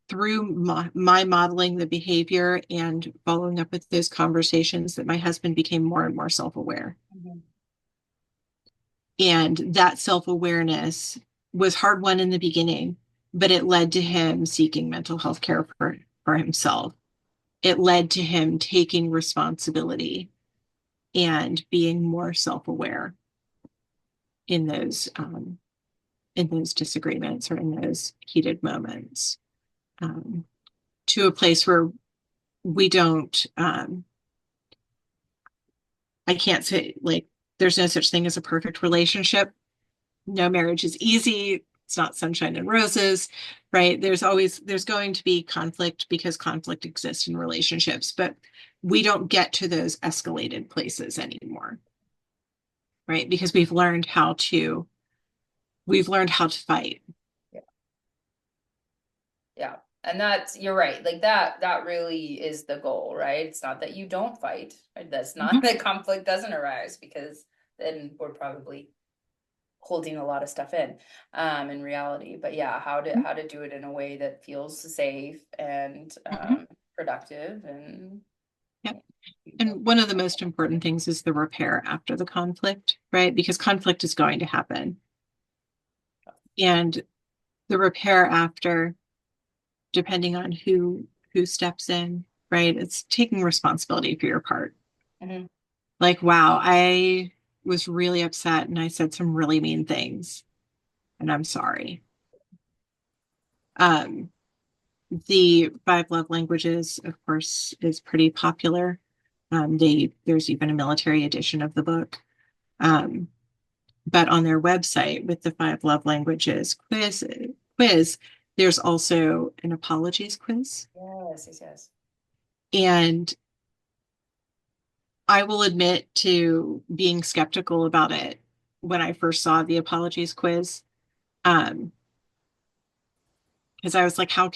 through my modeling the behavior and following up with those conversations, that my husband became more and more self-aware. Mm-hmm. And that self-awareness was hard won in the beginning, but it led to him seeking mental health care for himself. It led to him taking responsibility and being more self-aware in those disagreements or in those heated moments, to a place where we don't, I can't say like there's no such thing as a perfect relationship. No marriage is easy. It's not sunshine and roses, right? There's going to be conflict because conflict exists in relationships, but we don't get to those escalated places anymore, right? Because we've learned how to fight. Yeah. And you're right. Like that really is the goal, right? It's not that you don't fight, right? That's not that conflict doesn't arise, because then we're probably holding a lot of stuff in reality. But yeah, how to do it in a way that feels safe and productive and Yep. And one of the most important things is the repair after the conflict, right? Because conflict is going to happen. And the repair after, depending on who steps in, right? It's taking responsibility for your part. Mhm. Like, wow, I was really upset and I said some really mean things, and I'm sorry. Um, the Five Love Languages, of course, is pretty popular. There's even a military edition of the book. Um, but on their website with the Five Love Languages quiz, there's also an apologies quiz. Yes, yes, yes. And I will admit to being skeptical about it when I first saw the apologies quiz. Um, because I was like, how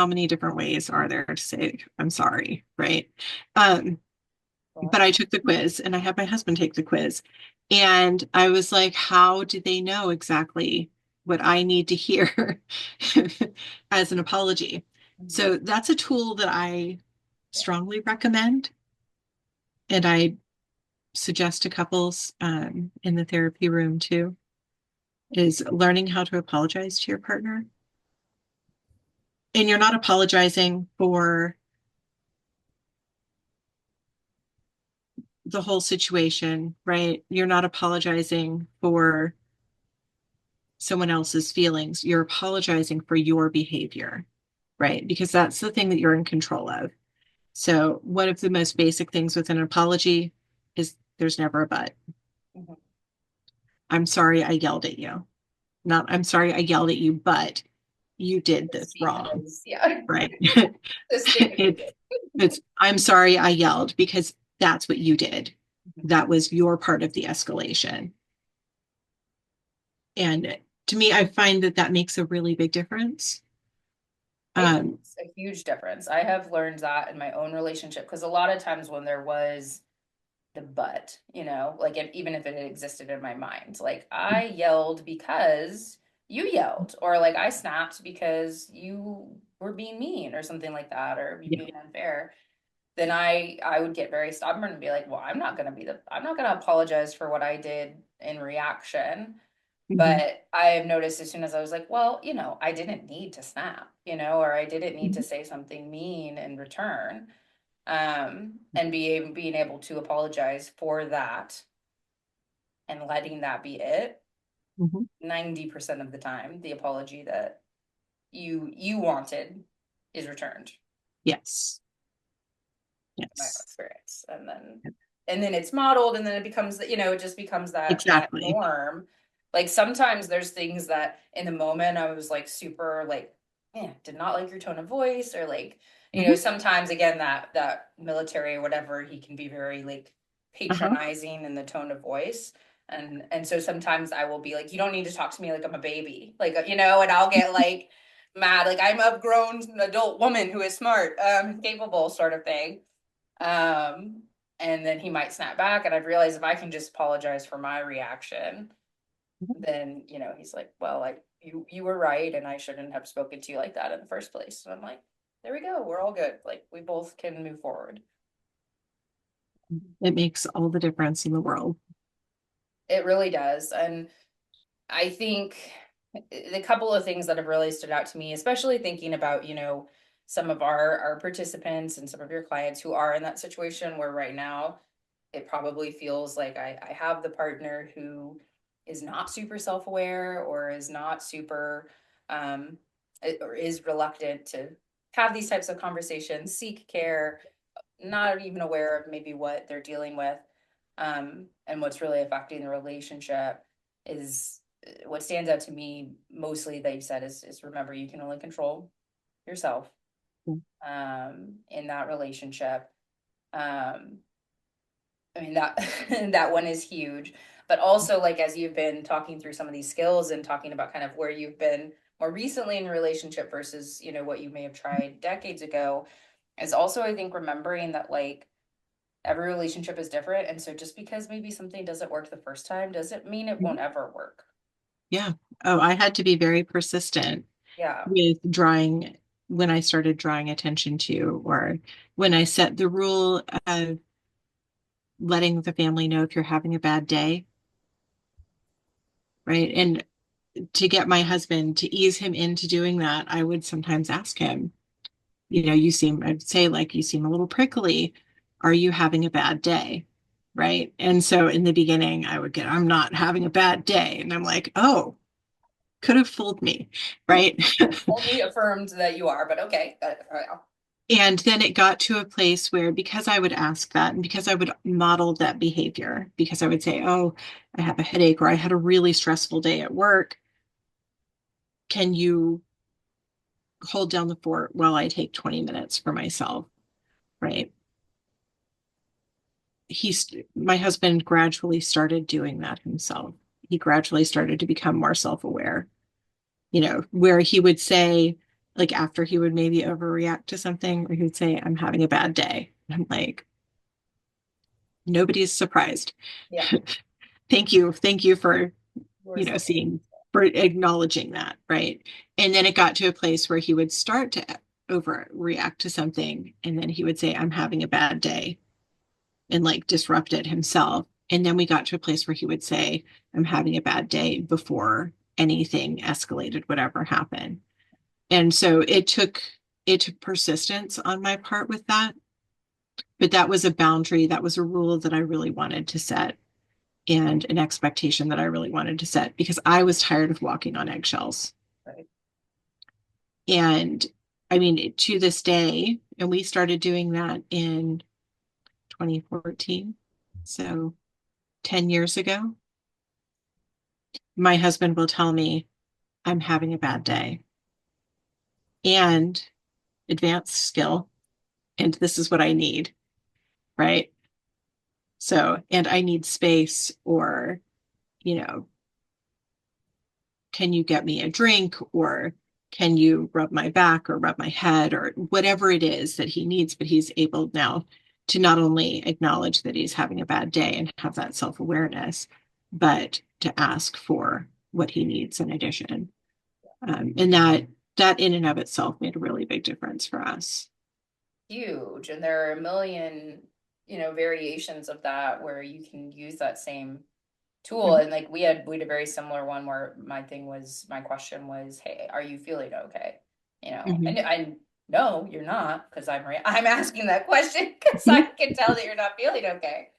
many different ways are there to say I'm sorry, right? Um, but I took the quiz and I had my husband take the quiz. And I was like, how do they know exactly what I need to hear as an apology? Mhm. So that's a tool that I strongly recommend. And I suggest to couples in the therapy room too, is learning how to apologize to your partner. And you're not apologizing for the whole situation, right? You're not apologizing for someone else's feelings. You're apologizing for your behavior, right? Because that's the thing that you're in control of. So, one of the most basic things with an apology is there's never a but. Mhm. I'm sorry I yelled at you. Not, I'm sorry I yelled at you, but you did this wrong, Because, yeah, right? distinguishing It, it's, I'm sorry I yelled because that's what you did. it. That was your part of the escalation. And to me, I find that that makes a really big difference. It Um, makes a huge difference. I have learned that in my own relationship because a lot of times when there was the but, like even if it had existed in my mind, like I yelled because you yelled, or like I snapped because you were being mean or something like that, or you yeah. being unfair, then I would get very stubborn and be like, well, I'm not gonna apologize for what I did in reaction. Mhm. But I have noticed as soon as I was like, well, I didn't need to snap, or I didn't need to Mhm. say something mean in return. And being able to apologize for that and letting that be it, Mhm. 90% of the time, the apology that you wanted is returned, Yes. in my Yes. experience. And then it's modeled, and then it becomes it just becomes that Exactly. norm. Like sometimes there's things that in the moment I was like super like, yeah, did not like your tone of voice, or like, Mhm. sometimes again that military or whatever, he can be very like Uh-huh. patronizing in the tone of voice. And so sometimes I will be like, you don't need to talk to me like I'm a baby, like, and I'll get like mad, like I'm a grown adult woman who is smart, capable, sort of thing. um, and then he might snap back, and I've realized if I can just apologize for my reaction, then he's like, well, like you were right, and I shouldn't have spoken to you like that in the first place. And I'm like, there we go, we're all good. Like we both can move forward. It makes all the difference in the world. It really does. And I think the couple of things that have really stood out to me, especially thinking about, some of our participants and some of your clients who are in that situation where right now it probably feels like I have the partner who is not super self-aware, or is not super um or is reluctant to have these types of conversations, seek care, not even aware of maybe what they're dealing with, and what's really affecting the relationship is what stands out to me mostly that you said is remember, you can only control yourself in that relationship. um I mean that that one is huge. But also, like, as you've been talking through some of these skills and talking about kind of where you've been more recently in a relationship versus, what you may have tried decades ago, is also, I think, remembering that like every relationship is different. And so just because maybe something doesn't work the first time doesn't mean it Mhm. won't ever work. Yeah. Oh, I had to be very persistent Yeah. with drawing when I started drawing attention to, or when I set the rule of letting the family know if you're having a bad day, right? And to get my husband to ease him into doing that, I would sometimes ask him, I'd say, like, you seem a little prickly. Are you having a bad day? Right. And so in the beginning, I would get, I'm not having a bad day. And I'm like, oh, could have fooled me. Right. Only affirmed that you are, but okay. And then it got to a place where, because I would ask that and because I would model that behavior, because I would say, oh, I have a headache or I had a really stressful day at work. Can you hold down the fort while I take 20 minutes for myself? Right. My husband gradually started doing that himself. He gradually started to become more self-aware, where he would say, like, after he would maybe overreact to something, or he would say, I'm having a bad day. And I'm like, nobody's surprised. Yeah. Thank you. Thank you for, We're so for acknowledging that. Right. And then it got to a place where he would start to overreact to something. And then he would say, I'm having a bad day, and like disrupt it himself. And then we got to a place where he would say, I'm having a bad day before anything escalated, whatever happened. And so it took persistence on my part with that. But that was a boundary, that was a rule that I really wanted to set, and an expectation that I really wanted to set, because I was tired of walking on eggshells. Right. And I mean, to this day, and we started doing that in 2014. So 10 years ago, my husband will tell me I'm having a bad day and advanced skill, and this is what I need, right? So, and I need space, or, you know, can you get me a drink, or can you rub my back or rub my head, or whatever it is that he needs. But he's able now to not only acknowledge that he's having a bad day and have that self-awareness, but to ask for what he needs in addition. And that in and of itself made a really big difference for us. Huge. And there are a million, variations of that where you can use that same tool. Mhm. And like we had a very similar one where my question was, hey, are you feeling okay? Mhm. And I no, you're not, because I'm asking that question because I Mhm. can tell that you're not feeling okay.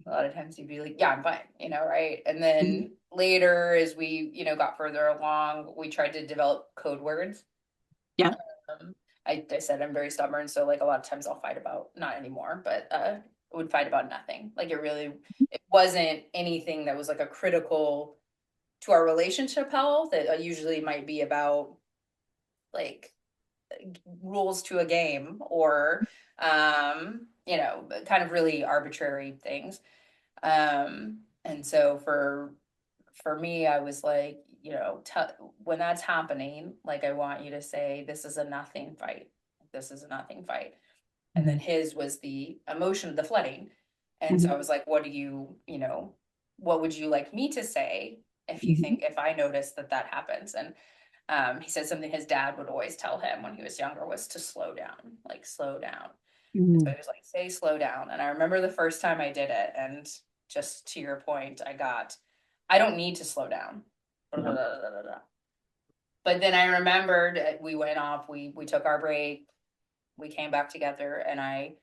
A lot of times you'd be like, yeah, I'm fine, right? And then later, as we, got further along, we tried to develop code words. Yeah. I said I'm very stubborn, so like a lot of times I'll fight about, not anymore, but would fight about nothing. Like it wasn't anything that was like a critical to our relationship health. It usually might be about like rules to a game, or kind of really arbitrary things. And so for me, I was like, when that's happening, like, I want you to say, this is a nothing fight. This is a nothing fight. And then Mhm. his was the emotion, the flooding. And so Mhm. I was like, what would you like me to say Mhm. if I notice that happens? And he said something his dad would always tell him when he was younger was to slow down, like slow down. And so Mhm. he was like, say slow down. And I remember the first time I did it, and just to your point, I don't need to slow down. Yeah. But then I remembered, we went off, we took our break, we came back together, and I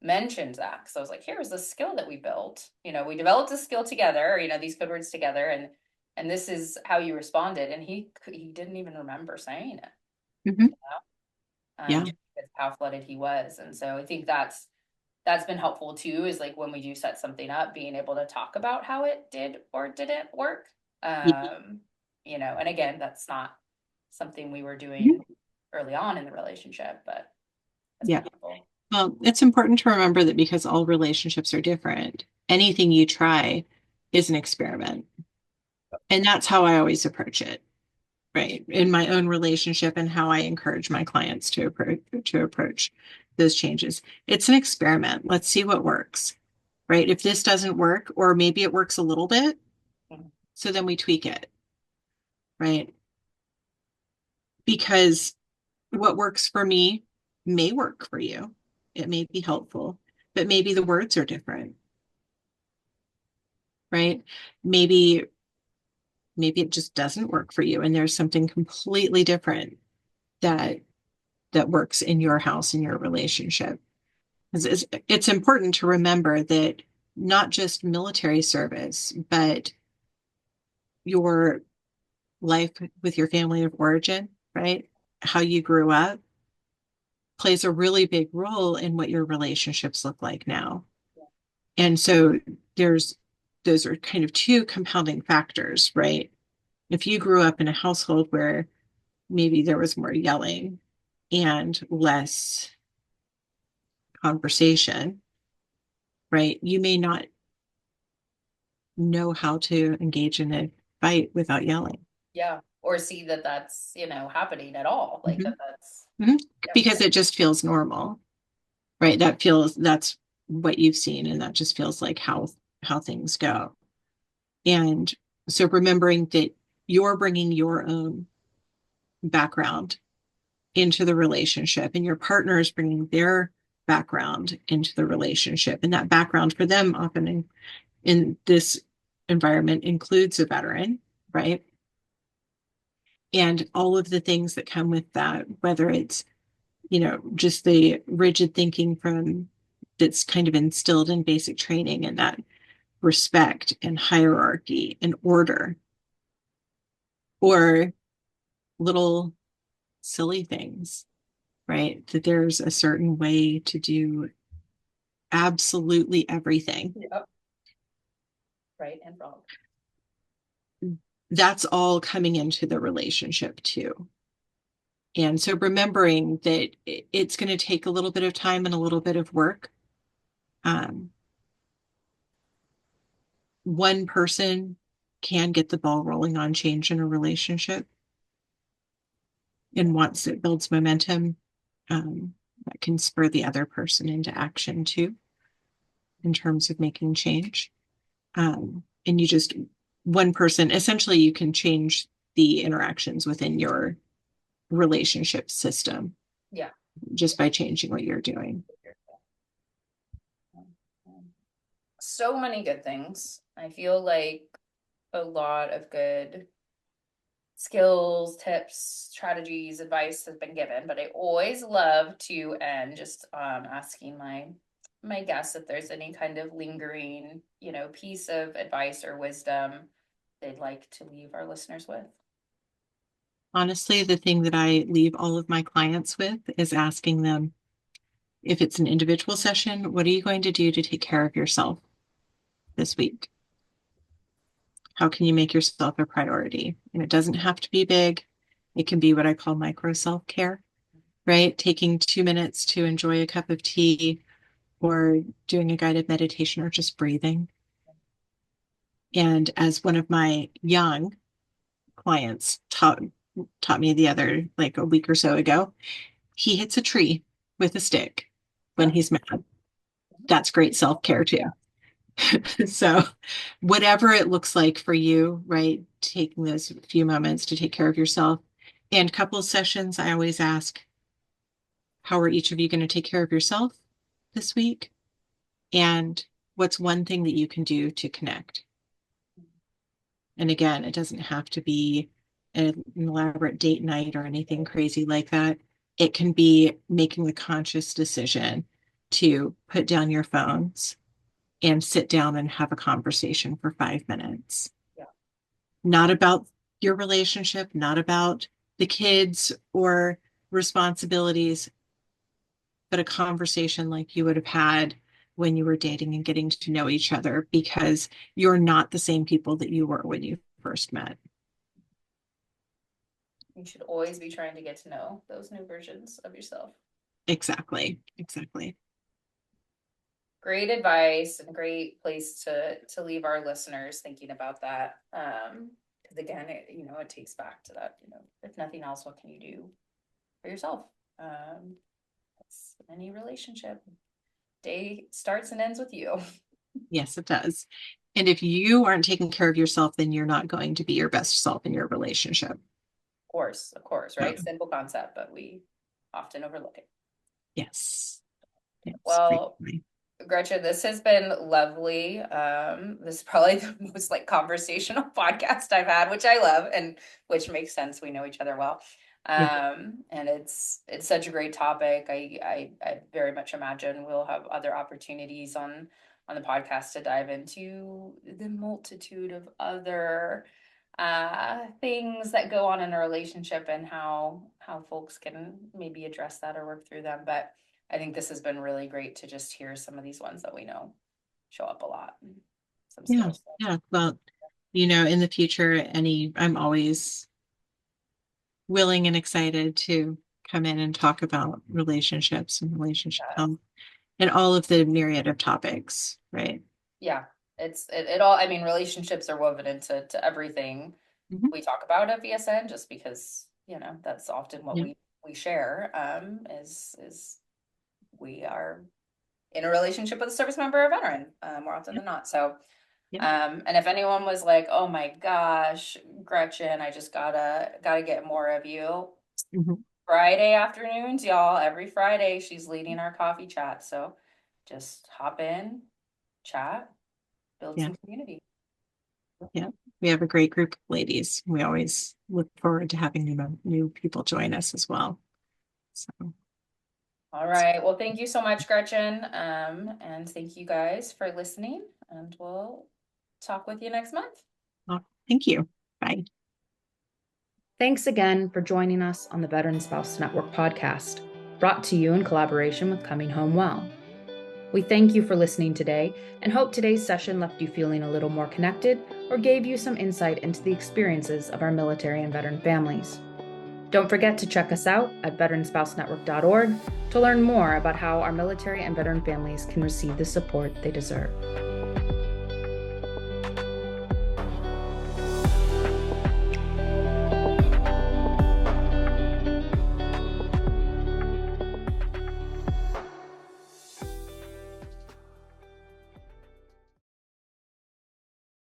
mentioned that because I was like, here's the skill that we built. We developed a skill together, these code words together, and this is how you responded. And he didn't even remember saying it. Mhm. Yeah. Just because how flooded he was. And so I think that's been helpful too, is like when we do set something up, being able to talk about how it did or didn't work. Yeah. And again, that's not something we were Mhm. doing early on in the relationship, but that's been Yeah. helpful. Well, it's important to remember that because all relationships are different, anything you try is an experiment. And that's how I always approach it, right? In my own relationship, and how I encourage my clients to approach those changes. It's an experiment. Let's see what works, right? If this doesn't work, or maybe it works a little bit, Mhm. so then we tweak it, right? Because what works for me may work for you. It may be helpful, but maybe the words are different, right? Maybe maybe it just doesn't work for you, and there's something completely different that that works in your house, in your relationship. It's important to remember that not just military service, but your life with your family of origin, right? How you grew up plays a really big role in what your relationships look like now. And so those are kind of two compounding factors, right? If you grew up in a household where maybe there was more yelling and less conversation, right? You may not know how to engage in a fight without yelling. Yeah. Or see that that's, happening at all. Like Mhm. that's, Mhm. yeah. Because it just feels normal, right? That's what you've seen, and that just feels like how things go. And so remembering that you're bringing your own background into the relationship, and your partner is bringing their background into the relationship, and that background for them often in this environment includes a veteran, right? And all of the things that come with that, whether it's, just the rigid thinking from that's kind of instilled in basic training, and that respect and hierarchy and order, or little silly things, right? That there's a certain way to do absolutely everything. Yep. Right and wrong. That's all coming into the relationship too. And so remembering that it's going to take a little bit of time and a little bit of work. One person can get the ball rolling on change in a relationship. And once it builds momentum, that can spur the other person into action too, in terms of making change. And one person, essentially, you can change the interactions within your relationship system. Yeah. Just by changing what you're doing. So many good things. I feel like a lot of good skills, tips, strategies, advice has been given, but I always love to end just asking my guests if there's any kind of lingering, piece of advice or wisdom they'd like to leave our listeners with. Honestly, the thing that I leave all of my clients with is asking them, if it's an individual session, what are you going to do to take care of yourself this week? How can you make yourself a priority? And it doesn't have to be big. It can be what I call micro self-care, right? Taking 2 minutes to enjoy a cup of tea, or doing a guided meditation, or just breathing. And as one of my young clients taught me like a week or so ago, he hits a tree with a stick when he's mad. That's great self-care too. So whatever it looks like for you, right? Taking those few moments to take care of yourself. And couple sessions, I always ask, how are each of you going to take care of yourself this week? And what's one thing that you can do to connect? And again, it doesn't have to be an elaborate date night or anything crazy like that. It can be making the conscious decision to put down your phones and sit down and have a conversation for 5 minutes. Yeah. Not about your relationship, not about the kids or responsibilities, but a conversation like you would have had when you were dating and getting to know each other, because you're not the same people that you were when you first met. You should always be trying to get to know those new versions of yourself. Exactly. Great advice and great place to leave our listeners thinking about that. Because again, it takes back to that, if nothing else, what can you do for yourself? That's any relationship. Day starts and ends with you. Yes, it does. And if you aren't taking care of yourself, then you're not going to be your best self in your relationship. Of course, right? Simple concept, but we often overlook it. Yes. Well, Gretchen, this has been lovely. This is probably the most conversational podcast I've had, which I love, and which makes sense. We know each other well. And it's such a great topic. I very much imagine we'll have other opportunities on the podcast to dive into the multitude of other things that go on in a relationship and how folks can maybe address that or work through them. But I think this has been really great to just hear some of these ones that we know show up a lot. Some skills. Yeah. Well, in the future, I'm always willing and excited to come in and talk about relationships and relationship health and all of the myriad of topics, right? Yeah, it all, I mean, relationships are woven into everything we talk about at VSN, just because, that's often what we share, is we are in a relationship with a service member or veteran, more often than not. So, and if anyone was like, oh my gosh, Gretchen, I just gotta get more of you. Friday afternoons, y'all, every Friday she's leading our coffee chat. So just hop in, chat, build some community. Yeah, we have a great group of ladies. We always look forward to having new people join us as well. So. All right. Well, thank you so much, Gretchen. And thank you guys for listening, and we'll talk with you next month. Well, thank you. Bye. Thanks again for joining us on the Veteran Spouse Network podcast, brought to you in collaboration with Coming Home Well. We thank you for listening today and hope today's session left you feeling a little more connected or gave you some insight into the experiences of our military and veteran families. Don't forget to check us out at veteranspousenetwork.org to learn more about how our military and veteran families can receive the support they deserve.